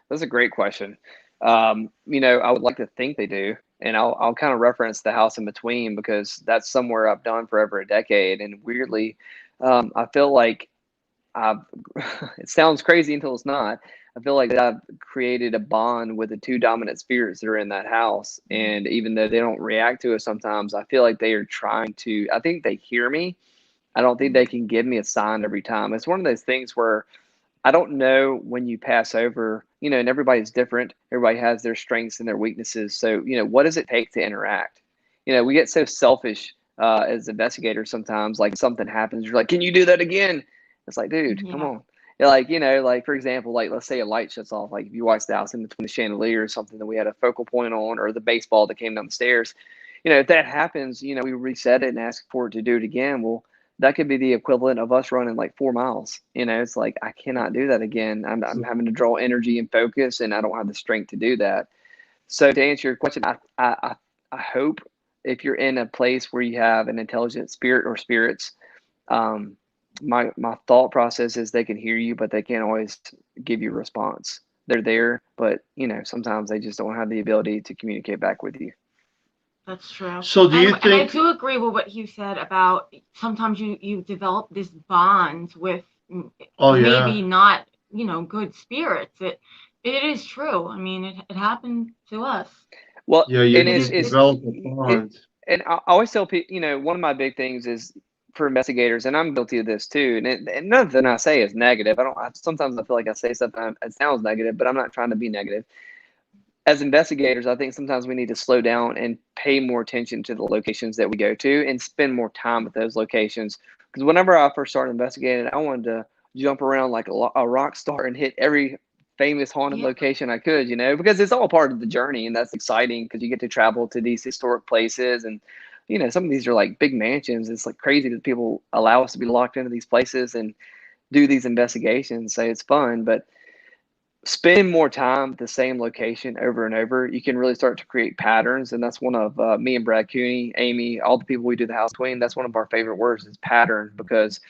[SPEAKER 4] That's a great question. I would like to think they do. And I'll kind of reference The House in Between because that's somewhere I've done for over a decade. And weirdly, I feel like I've, it sounds crazy until it's not. I feel like that I've created a bond with the two dominant spirits that are in that house. And even though they don't react to it sometimes, I feel like they are trying to, I think they hear me. I don't think they can give me a sign every time. It's one of those things where I don't know when you pass over, and everybody's different. Everybody has their strengths and their weaknesses. So, what does it take to interact? We get so selfish as investigators sometimes, like something happens, you're like, can you do that again? It's like, dude, come on. Like, for example, like, let's say a light shuts off. Like if you watch The House in Between the Chandelier or something that we had a focal point on, or the baseball that came down the stairs, if that happens, we reset it and ask for it to do it again. Well, that could be the equivalent of us running like 4 miles. It's like, I cannot do that again. I'm having to draw energy and focus, and I don't have the strength to do that. So to answer your question, I hope if you're in a place where you have an intelligent spirit or spirits, my thought process is they can hear you, but they can't always give you a response. They're there, but sometimes they just don't have the ability to communicate back with you.
[SPEAKER 2] That's true.
[SPEAKER 3] So do you
[SPEAKER 2] And I
[SPEAKER 3] think?
[SPEAKER 2] do agree with what you said about sometimes you develop this bond with maybe not, good spirits. It is true. I mean, it happened to us.
[SPEAKER 4] Well,
[SPEAKER 3] Yeah, you develop a bond.
[SPEAKER 4] And I always tell people, one of my big things is for investigators, and I'm guilty of this too. And nothing I say is negative. Sometimes I feel like I say something it sounds negative, but I'm not trying to be negative. As investigators, I think sometimes we need to slow down and pay more attention to the locations that we go to and spend more time at those locations. Because whenever I first started investigating, I wanted to jump around like a rock star and hit every famous haunted location I could, because it's all part of the journey, and that's exciting because you get to travel to these historic places. And some of these are like big mansions. It's like crazy that people allow us to be locked into these places and do these investigations. So it's fun, but spending more time at the same location over and over, you can really start to create patterns. And that's one of me and Brad Cooney, Amy, all the people we do the House Between, that's one of our favorite words is pattern, because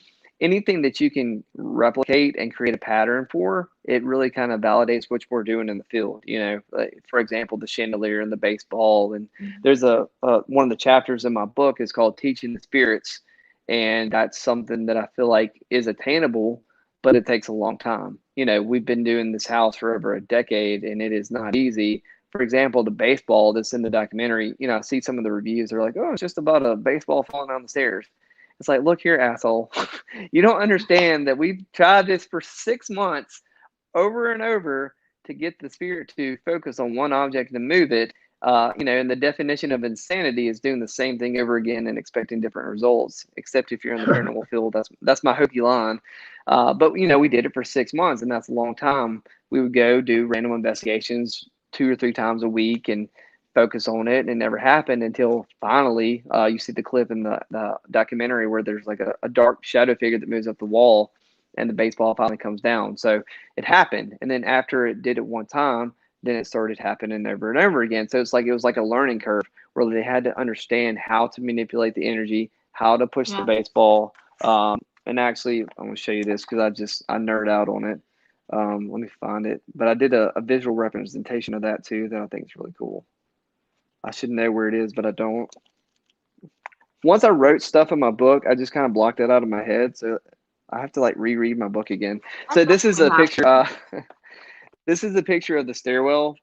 [SPEAKER 4] anything that you can replicate and create a pattern for, it really kind of validates what we're doing in the field. Like, for example, the chandelier and the baseball. And there's one of the chapters in my book is called Teaching the Spirits. And that's something that I feel like is attainable, but it takes a long time. We've been doing this house for over a decade, and it is not easy. For example, the baseball that's in the documentary, I see some of the reviews. They're like, oh, it's just about a baseball falling down the stairs. It's like, look here, asshole. You don't understand that we've tried this for 6 months over and over to get the spirit to focus on one object and move it. And the definition of insanity is doing the same thing over again and expecting different results, except if you're in the paranormal field. That's my hokey line. But we did it for 6 months, and that's a long time. We would go do random investigations 2 or 3 times a week and focus on it, and it never happened until finally you see the clip in the documentary where there's like a dark shadow figure that moves up the wall, and the baseball finally comes down. So it happened, and then after it did it one time, then it started happening over and over again. So it was like a learning curve where they had to understand how to manipulate the energy, how to push the baseball. And actually, I'm going to show you this because I nerd out on it. Let me find it. But I did a visual representation of that too that I think is really cool. I should know where it is, but I don't. Once I wrote stuff in my book, I just kind of blocked that out of my head. So I have to like reread my book again. So this is a picture. This is a picture of the stairwell.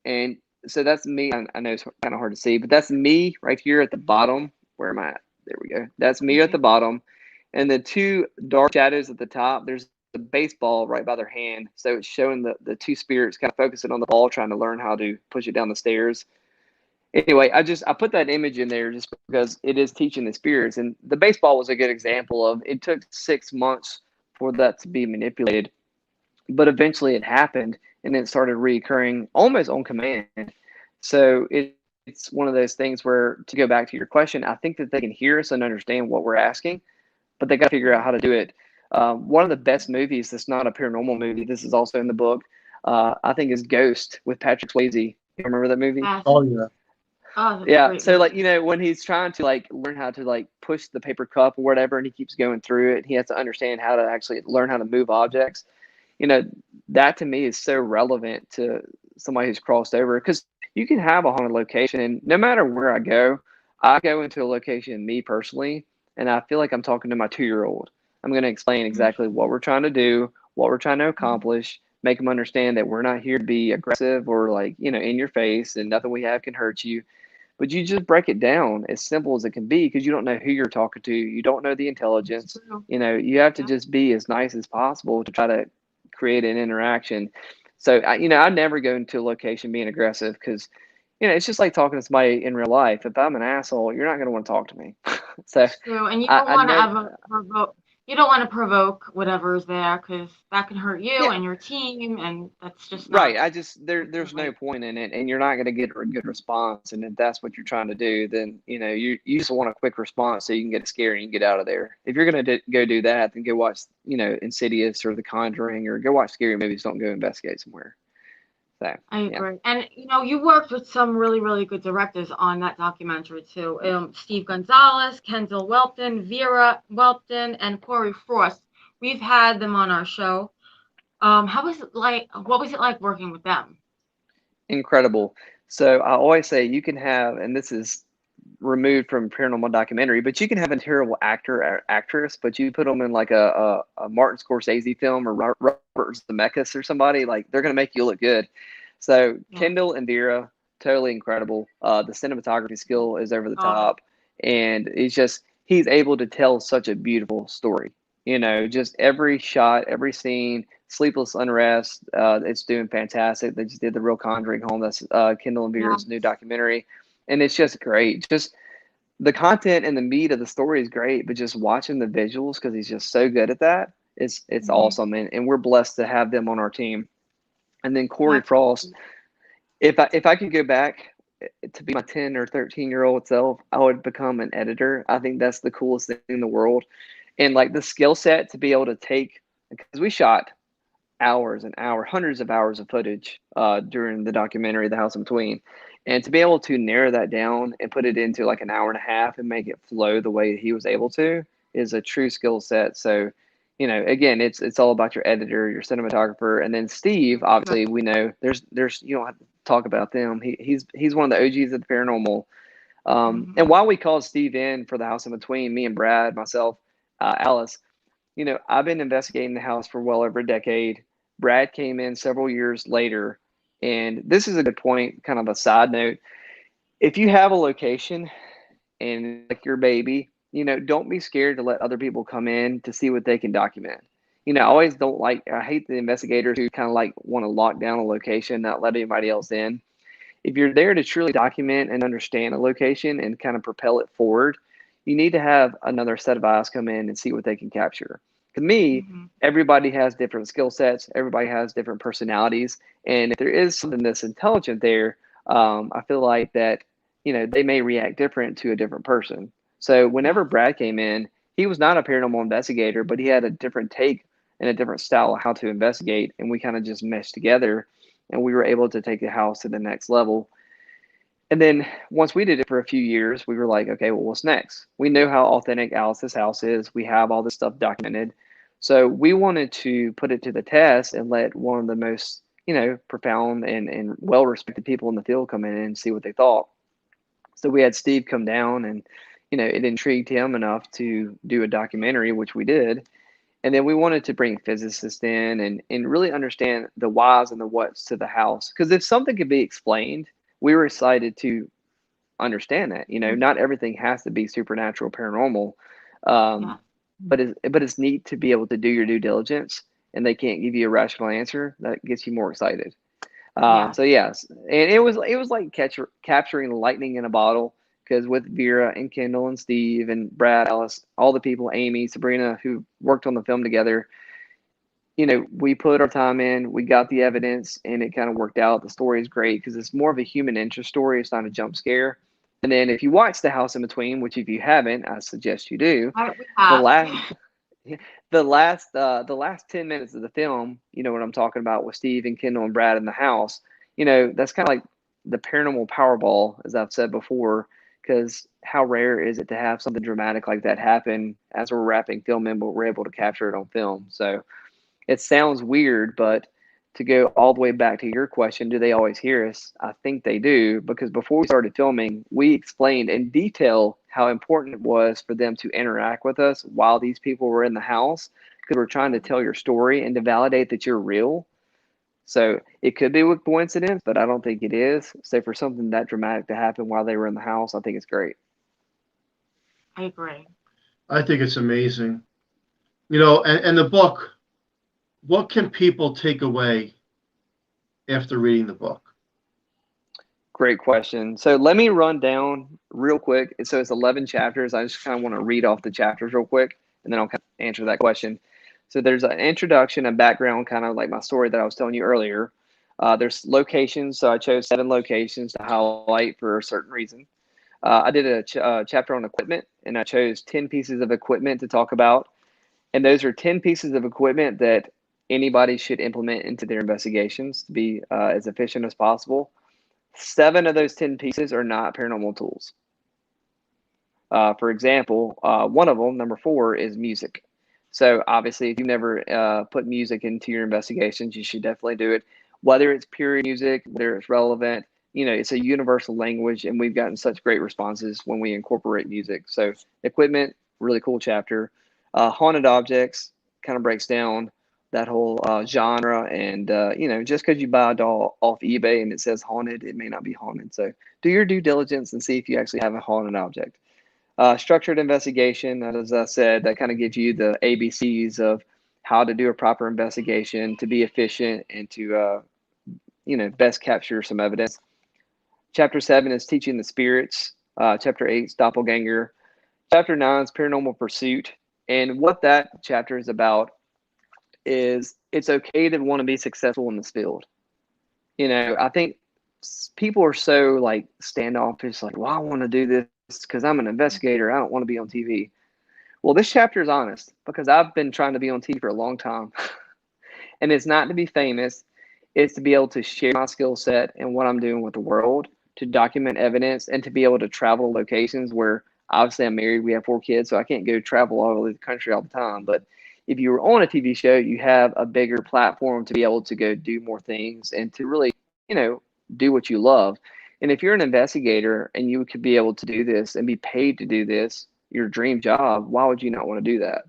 [SPEAKER 4] And so that's me. I know it's kind of hard to see, but that's me right here at the bottom. Where am I at? There we go. That's me at the bottom. And the 2 dark shadows at the top, there's the baseball right by their hand. So it's showing the 2 spirits kind of focusing on the ball, trying to learn how to push it down the stairs. Anyway, I put that image in there just because it is teaching the spirits. And the baseball was a good example of it took 6 months for that to be manipulated. But eventually it happened, and it started reoccurring almost on command. So it's one of those things where, to go back to your question, I think that they can hear us and understand what we're asking, but they got to figure out how to do it. One of the best movies that's not a paranormal movie, this is also in the book, I think is Ghost with Patrick Swayze. You remember that movie?
[SPEAKER 3] Oh, yeah.
[SPEAKER 2] Oh, that's a
[SPEAKER 4] Yeah.
[SPEAKER 2] great
[SPEAKER 4] So like,
[SPEAKER 2] movie.
[SPEAKER 4] when he's trying to like learn how to like push the paper cup or whatever, and he keeps going through it, he has to understand how to actually learn how to move objects. You know, that to me is so relevant to somebody who's crossed over, because you can have a haunted location, and no matter where I go into a location, me personally, and I feel like I'm talking to my 2-year old. I'm going to explain exactly what we're trying to do, what we're trying to accomplish, make them understand that we're not here to be aggressive or like, in your face, and nothing we have can hurt you. But you just break it down as simple as it can be, because you don't know who you're talking to. You don't know the
[SPEAKER 2] It's
[SPEAKER 4] intelligence.
[SPEAKER 2] true.
[SPEAKER 4] You have to
[SPEAKER 2] Yeah.
[SPEAKER 4] just be as nice as possible to try to create an interaction. So, I never go into a location being aggressive, because, it's just like talking to somebody in real life. If I'm an asshole, you're not going to want to talk to me. So
[SPEAKER 2] It's true, and you don't
[SPEAKER 4] I
[SPEAKER 2] want to
[SPEAKER 4] never,
[SPEAKER 2] ever provoke. You don't want to provoke whatever's there because that can hurt you
[SPEAKER 4] yeah,
[SPEAKER 2] and your team, and that's just
[SPEAKER 4] right.
[SPEAKER 2] not
[SPEAKER 4] There's no
[SPEAKER 2] right.
[SPEAKER 4] point in it, and you're not going to get a good response. And if that's what you're trying to do, then you just want a quick response so you can get scared and you get out of there. If you're going to go do that, then go watch Insidious or The Conjuring, or go watch scary movies. Don't go investigate somewhere. So
[SPEAKER 2] I
[SPEAKER 4] yeah,
[SPEAKER 2] agree. And you worked with some really, really good directors on that documentary too. Steve Gonzalez, Kendall Welton, Vera Welton, and Corey Frost. We've had them on our show. How was it like? What was it like working with them?
[SPEAKER 4] incredible. So I always say you can have, and this is removed from paranormal documentary, but you can have a terrible actor or actress, but you put them in like a Martin Scorsese film or Robert Zemeckis or somebody, like they're going to make you look good. So
[SPEAKER 2] Yeah.
[SPEAKER 4] Kendall and Vera, totally incredible. The cinematography skill is over the
[SPEAKER 2] Oh,
[SPEAKER 4] top, and he's able to tell such a beautiful story. Just every shot, every scene. Sleepless Unrest, it's doing fantastic. They just did The Real Conjuring Home. That's Kendall and
[SPEAKER 2] yeah.
[SPEAKER 4] Vera's new documentary, and it's just great. Just the content and the meat of the story is great, but just watching the visuals, because he's just so good at that, it's
[SPEAKER 2] Hmm.
[SPEAKER 4] awesome, and we're blessed to have them on our team. And then Corey
[SPEAKER 2] That's
[SPEAKER 4] Frost, if I could go back to be my 10 or 13-year-old self, I would become an editor. I think that's the coolest thing in the world, and like the skill set to be able to take, because we shot hours and hours, hundreds of hours of footage during the documentary, The House in Between. And to be able to narrow that down and put it into like an hour and a half and make it flow the way he was able to is a true skill set. So, again, it's all about your editor, your cinematographer, and then Steve.
[SPEAKER 2] true.
[SPEAKER 4] Obviously, we know there's you don't have to talk about them. He's one of the OGs of the paranormal.
[SPEAKER 2] Hmm.
[SPEAKER 4] And while we called Steve in for The House in Between, me and Brad, myself, Alice, I've been investigating the house for well over a decade. Brad came in several years later. And this is a good point, kind of a side note. If you have a location and like your baby, don't be scared to let other people come in to see what they can document. I always don't I hate the investigators who kind of like want to lock down a location, not let anybody else in. If you're there to truly document and understand a location and kind of propel it forward, you need to have another set of eyes come in and see what they can capture. To me,
[SPEAKER 2] Hmm.
[SPEAKER 4] everybody has different skill sets, everybody has different personalities, and if there is something that's intelligent there, I feel like that they may react different to a different person. So whenever
[SPEAKER 2] Yeah.
[SPEAKER 4] Brad came in, he was not a paranormal investigator, but he had a different take and a different style of how to investigate, and we kind of just meshed together, and we were able to take the house to the next level. And then once we did it for a few years, we were like, okay, well, what's next? We know how authentic Alice's house is. We have all this stuff documented. So we wanted to put it to the test and let one of the most, profound and well respected people in the field come in and see what they thought. So we had Steve come down, and, it intrigued him enough to do a documentary, which we did. And then we wanted to bring physicists in and really understand the whys and the whats to the house. Because if something could be explained, we were excited to understand that. Not everything has to be supernatural, paranormal. Um,
[SPEAKER 2] Yeah.
[SPEAKER 4] but it's neat to be able to do your due diligence, and they can't give you a rational answer. That gets you more excited.
[SPEAKER 2] Yes.
[SPEAKER 4] So yes, and it was like capturing lightning in a bottle, because with Vera and Kendall and Steve and Brad, Alice, all the people, Amy, Sabrina, who worked on the film together, we put our time in, we got the evidence, and it kind of worked out. The story is great because it's more of a human interest story. It's not a jump scare. And then if you watch The House in Between, which if you haven't, I suggest you do,
[SPEAKER 2] We
[SPEAKER 4] the
[SPEAKER 2] have.
[SPEAKER 4] last the last 10 minutes of the film, you know what I'm talking about, with Steve and Kendall and Brad in the house, that's kind of like the paranormal Powerball, as I've said before, because how rare is it to have something dramatic like that happen as we're wrapping film in, but we're able to capture it on film. So it sounds weird, but to go all the way back to your question, do they always hear us? I think they do, because before we started filming, we explained in detail how important it was for them to interact with us while these people were in the house, because we're trying to tell your story and to validate that you're real. So it could be with coincidence, but I don't think it is. So for something that dramatic to happen while they were in the house, I think it's great.
[SPEAKER 2] I agree.
[SPEAKER 3] I think it's amazing. And the book, what can people take away after reading the book?
[SPEAKER 4] Great question. So let me run down real quick. So it's 11 chapters. I just kind of want to read off the chapters real quick, and then I'll kind of answer that question. So there's an introduction, a background, kind of like my story that I was telling you earlier. There's locations. So I chose 7 locations to highlight for a certain reason. I did a chapter on equipment, and I chose 10 pieces of equipment to talk about. And those are 10 pieces of equipment that anybody should implement into their investigations to be as efficient as possible. 7 of those 10 pieces are not paranormal tools. For example, one of them, number 4, is music. So obviously, if you've never put music into your investigations, you should definitely do it. Whether it's period music, whether it's relevant, it's a universal language, and we've gotten such great responses when we incorporate music. So equipment, really cool chapter. Haunted objects kind of breaks down that whole genre, and just because you buy a doll off eBay and it says haunted, it may not be haunted. So do your due diligence and see if you actually have a haunted object. Structured investigation, as I said, that kind of gives you the ABCs of how to do a proper investigation to be efficient and to best capture some evidence. Chapter 7 is teaching the spirits. Chapter 8 is doppelganger. Chapter 9 is paranormal pursuit. And what that chapter is about is it's okay to want to be successful in this field. I think people are so like standoffish, like, well, I want to do this because I'm an investigator. I don't want to be on TV. Well, this chapter is honest, because I've been trying to be on TV for a long time. And it's not to be famous. It's to be able to share my skill set and what I'm doing with the world, to document evidence, and to be able to travel locations where, obviously, I'm married. We have 4 kids, so I can't go travel all over the country all the time. But if you were on a TV show, you have a bigger platform to be able to go do more things and to really, do what you love. And if you're an investigator and you could be able to do this and be paid to do this, your dream job, why would you not want to do that?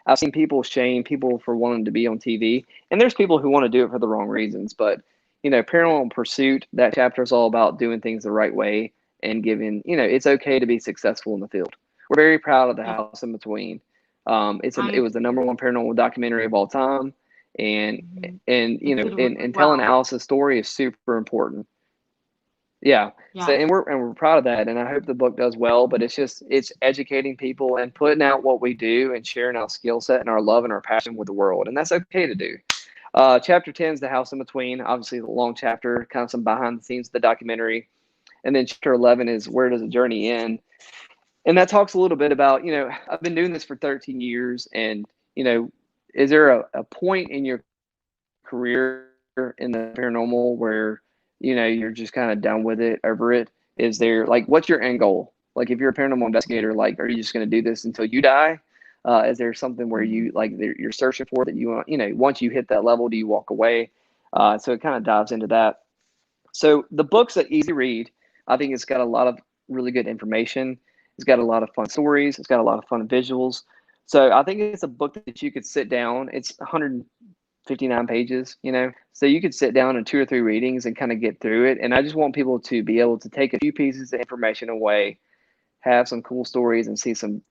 [SPEAKER 4] I've seen people shame people for wanting to be on TV, and there's people who want to do it for the wrong reasons. But, Paranormal Pursuit, that chapter is all about doing things the right way and giving, it's okay to be successful in the field. We're very proud of The House in Between. It was the #1 paranormal documentary of all time. And telling Alice's story is super important. Yeah. So, and we're proud of that. And I hope the book does well, but it's educating people and putting out what we do and sharing our skill set and our love and our passion with the world. And that's okay to do. Chapter 10 is The House in Between, obviously the long chapter, kind of some behind the scenes of the documentary. And then chapter 11 is Where Does the Journey End? And that talks a little bit about, I've been doing this for 13 years. And, is there a point in your career in the paranormal where, you're just kind of done with it, over it? Is there, like, what's your end goal? Like, if you're a paranormal investigator, like, are you just going to do this until you die? Is there something where you, like, you're searching for that you want, once you hit that level, do you walk away? So it kind of dives into that. So the book's an easy read. I think it's got a lot of really good information. It's got a lot of fun stories. It's got a lot of fun visuals. So I think it's a book that you could sit down. It's 159 pages, so you could sit down in 2 or 3 readings and kind of get through it. And I just want people to be able to take a few pieces of information away, have some cool stories, and see some,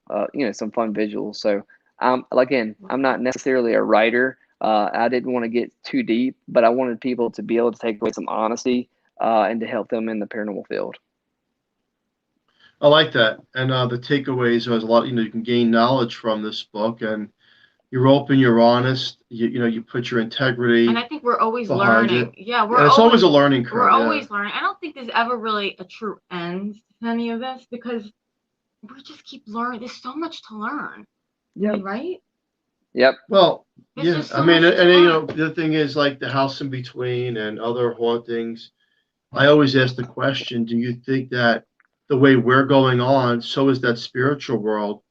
[SPEAKER 4] some fun visuals. So again, I'm not necessarily a writer. I didn't want to get too deep, but I wanted people to be able to take away some honesty and to help them in the paranormal field.
[SPEAKER 3] I like that. And the takeaways, there's a lot, you can gain knowledge from this book, and you're open, you're honest, you put your integrity.
[SPEAKER 2] And I think we're always learning.
[SPEAKER 3] It. Yeah, it's always a learning curve.
[SPEAKER 2] We're always learning. I don't think there's ever really a true end to any of this, because we just keep learning. There's so much to learn. Yeah. Right?
[SPEAKER 4] Yep.
[SPEAKER 3] Well, yeah. So the other thing is, like, The House in Between and other hauntings. I always ask the question, do you think that the way we're going on, so is that spiritual world?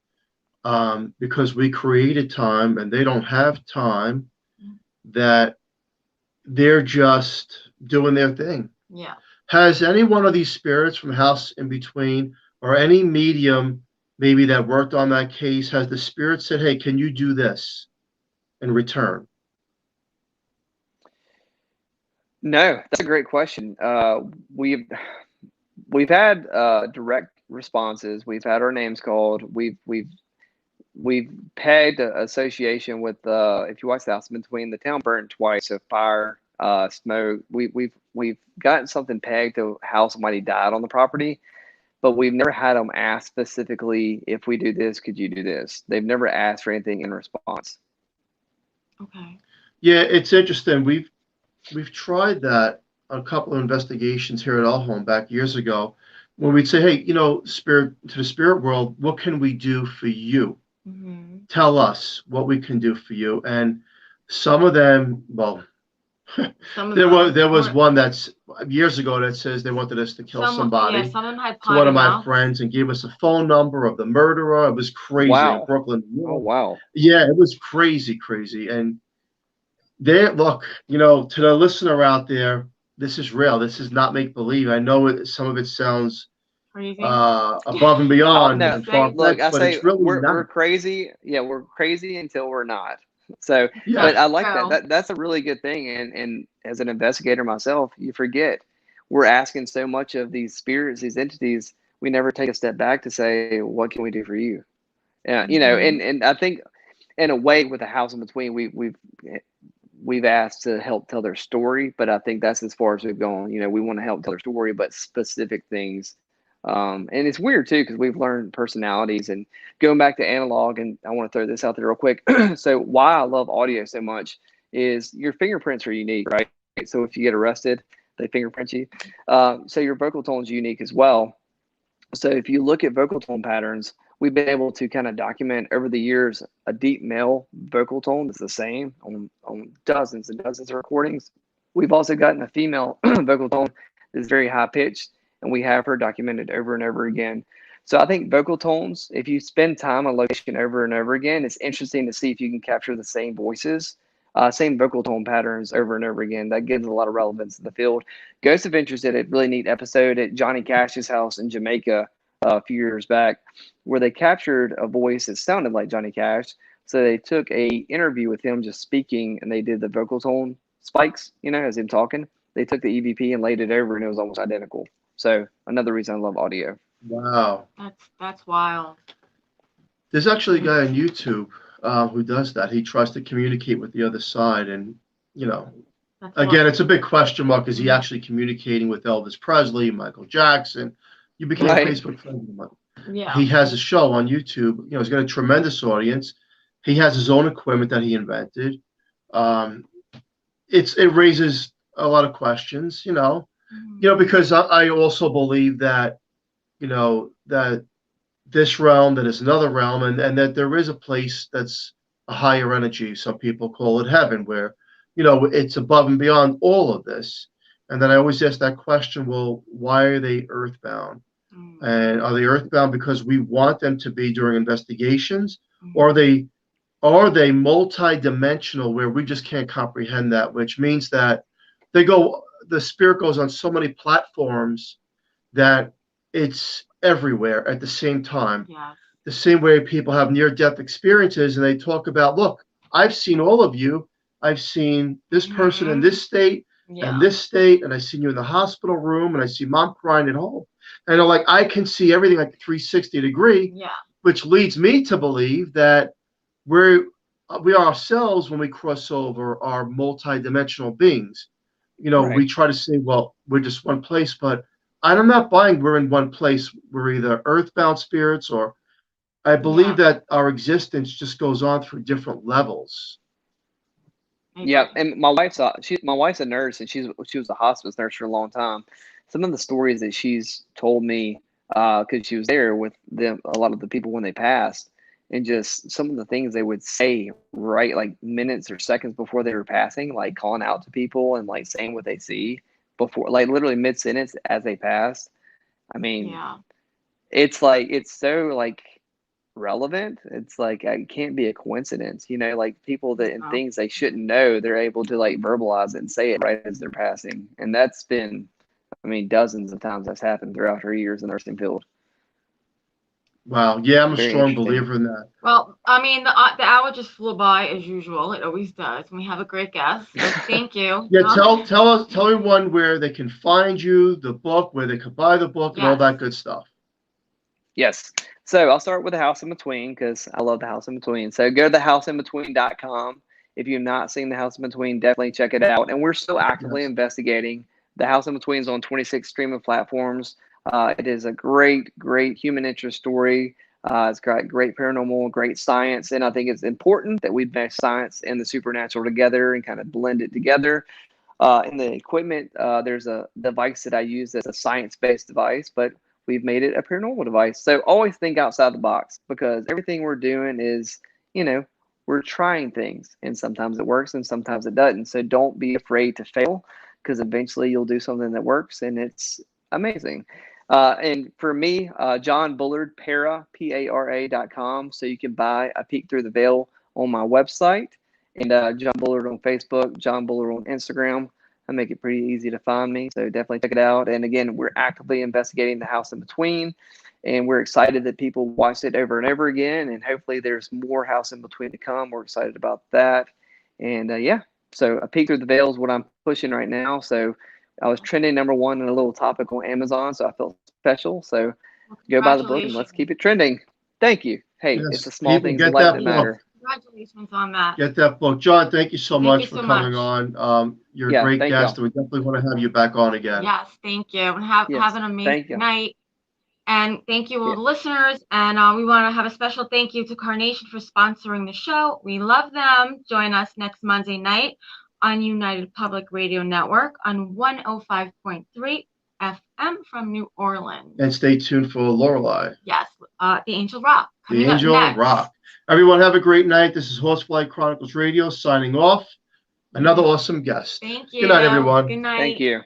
[SPEAKER 3] Because we created time and they don't have time, that they're just doing their thing.
[SPEAKER 2] Yeah.
[SPEAKER 3] Has any one of these spirits from House in Between or any medium maybe that worked on that case, has the spirit said, hey, can you do this in return?
[SPEAKER 4] No, that's a great question. We've had direct responses. We've had our names called. We've pegged association with if you watch the House in Between, the town burned twice, so fire, smoke. We've gotten something pegged to how somebody died on the property, but we've never had them ask specifically, if we do this, could you do this? They've never asked for anything in response.
[SPEAKER 2] Okay.
[SPEAKER 3] Yeah, it's interesting. We've tried that on a couple of investigations here at our home back years ago, when we'd say, hey, spirit, to the spirit world, what can we do for you?
[SPEAKER 2] Mm-hmm.
[SPEAKER 3] Tell us what we can do for you. And some of them, well, there was one that's years ago that says they wanted us to kill somebody.
[SPEAKER 2] Yeah, someone had
[SPEAKER 3] to one of my friends and gave us a phone number of the murderer. It was crazy.
[SPEAKER 4] Wow.
[SPEAKER 3] In Brooklyn.
[SPEAKER 4] Oh, wow.
[SPEAKER 3] Yeah, it was crazy. And look, to the listener out there, this is real. This is not make believe. I know some of it sounds
[SPEAKER 2] crazy,
[SPEAKER 3] above and beyond.
[SPEAKER 4] No,
[SPEAKER 3] And far
[SPEAKER 4] look, I
[SPEAKER 3] but
[SPEAKER 4] say
[SPEAKER 3] it's really
[SPEAKER 4] we're crazy. Yeah, we're crazy until we're not. So,
[SPEAKER 3] Yeah.
[SPEAKER 4] but I like that's a really good thing. And as an investigator myself, you forget we're asking so much of these spirits, these entities. We never take a step back to say, what can we do for you? Yeah, and I think in a way with the House in Between, we've asked to help tell their story, but I think that's as far as we've gone. We want to help tell their story, but specific things. And it's weird too, because we've learned personalities. And going back to analog, and I want to throw this out there real quick. So why I love audio so much is your fingerprints are unique, right? So if you get arrested, they fingerprint you. So your vocal tone is unique as well. So if you look at vocal tone patterns, we've been able to kind of document over the years a deep male vocal tone is the same on dozens and dozens of recordings. We've also gotten a female vocal tone that's very high pitched, and we have her documented over and over again. So I think vocal tones, if you spend time on location over and over again, it's interesting to see if you can capture the same voices, same vocal tone patterns over and over again. That gives a lot of relevance to the field. Ghost Adventures did a really neat episode at Johnny Cash's house in Jamaica a few years back, where they captured a voice that sounded like Johnny Cash. So they took a interview with him just speaking, and they did the vocal tone spikes, as him talking. They took the EVP and laid it over, and it was almost identical. So another reason I love audio.
[SPEAKER 3] Wow.
[SPEAKER 2] That's wild.
[SPEAKER 3] There's actually a guy on YouTube who does that. He tries to communicate with the other side, and again, it's a big question mark. Is he actually communicating with Elvis Presley, Michael Jackson? You became a Facebook friend of mine.
[SPEAKER 2] Yeah.
[SPEAKER 3] He has a show on YouTube. He's got a tremendous audience. He has his own equipment that he invented. It raises a lot of questions, because I also believe that, that this realm, that is another realm, and that there is a place that's a higher energy. Some people call it heaven, where, it's above and beyond all of this. And then I always ask that question, well, why are they earthbound? And are they earthbound because we want them to be during investigations, or are they multi-dimensional where we just can't comprehend that, which means that the spirit goes on so many platforms that it's everywhere at the same time.
[SPEAKER 2] Yeah.
[SPEAKER 3] The same way people have near-death experiences and they talk about, look, I've seen all of you. I've seen this person in this state and this state, and I've seen you in the hospital room, and I see mom crying at home. And I can see everything like 360 degree, which leads me to believe that we ourselves, when we cross over, are multi-dimensional beings. We try to say, well, we're just one place, but I'm not buying we're in one place. We're either earthbound spirits, or I believe that our existence just goes on through different levels.
[SPEAKER 4] Yeah, and my wife's a nurse, and she was a hospice nurse for a long time. Some of the stories that she's told me, because she was there with a lot of the people when they passed, and just some of the things they would say, right, like minutes or seconds before they were passing, like calling out to people and like saying what they see. before, like literally mid sentence as they pass. I mean,
[SPEAKER 2] Yeah.
[SPEAKER 4] it's like it's so like relevant. It's like it can't be a coincidence, you know, like people that and things they shouldn't know, they're able to like verbalize it and say it right as they're passing. And that's been, I mean, dozens of times that's happened throughout her years in the nursing field.
[SPEAKER 3] Wow. Yeah, I'm a
[SPEAKER 4] Very
[SPEAKER 3] strong
[SPEAKER 4] interesting.
[SPEAKER 3] believer in that.
[SPEAKER 2] Well, I mean, the hour just flew by as usual. It always does. And we have a great guest. So thank you.
[SPEAKER 3] Yeah, tell everyone where they can find you, the book, where they could buy the book, and all that good stuff.
[SPEAKER 4] Yes. So I'll start with The House in Between because I love The House in Between. So go to thehouseinbetween.com. If you've not seen The House in Between, definitely check it out. And we're still actively investigating. The House in Between is on 26 streaming platforms. It is a great, great human interest story. It's got great paranormal, great science. And I think it's important that we mix science and the supernatural together and kind of blend it together. In the equipment, there's a device that I use that's a science-based device, but we've made it a paranormal device. So always think outside the box because everything we're doing is, you know, we're trying things and sometimes it works and sometimes it doesn't. So don't be afraid to fail because eventually you'll do something that works and it's amazing. And for me, John Bullard, Para.com. So you can buy A Peek Through the Veil on my website and John Bullard on Facebook, John Bullard on Instagram. I make it pretty easy to find me, so definitely check it out. And again, we're actively investigating The House in Between, and we're excited that people watched it over and over again, and hopefully there's more House in Between to come. We're excited about that. And yeah, so A Peek Through the Veil is what I'm pushing right now. So I was trending #1 in a little topic on Amazon, so I felt special. So go buy the book and let's keep it trending. Thank you. Hey, it's the small things in life that matter.
[SPEAKER 2] Congratulations on that.
[SPEAKER 3] Get that book. John, thank you so much for coming on. You're a great guest, and we definitely want to have you back on again.
[SPEAKER 2] Yes, thank you. And have an amazing night. And thank you all the listeners. And we want to have a special thank you to Carnation for sponsoring the show. We love them. Join us next Monday night on United Public Radio Network on 105.3 FM from New Orleans.
[SPEAKER 3] And stay tuned for Lorelei.
[SPEAKER 2] Yes, the Angel Rock.
[SPEAKER 3] The Angel Rock. Everyone have a great night. This is Horsefly Chronicles Radio signing off. Another awesome guest.
[SPEAKER 2] Thank you.
[SPEAKER 3] Good night, everyone.
[SPEAKER 2] Good night.
[SPEAKER 4] Thank you.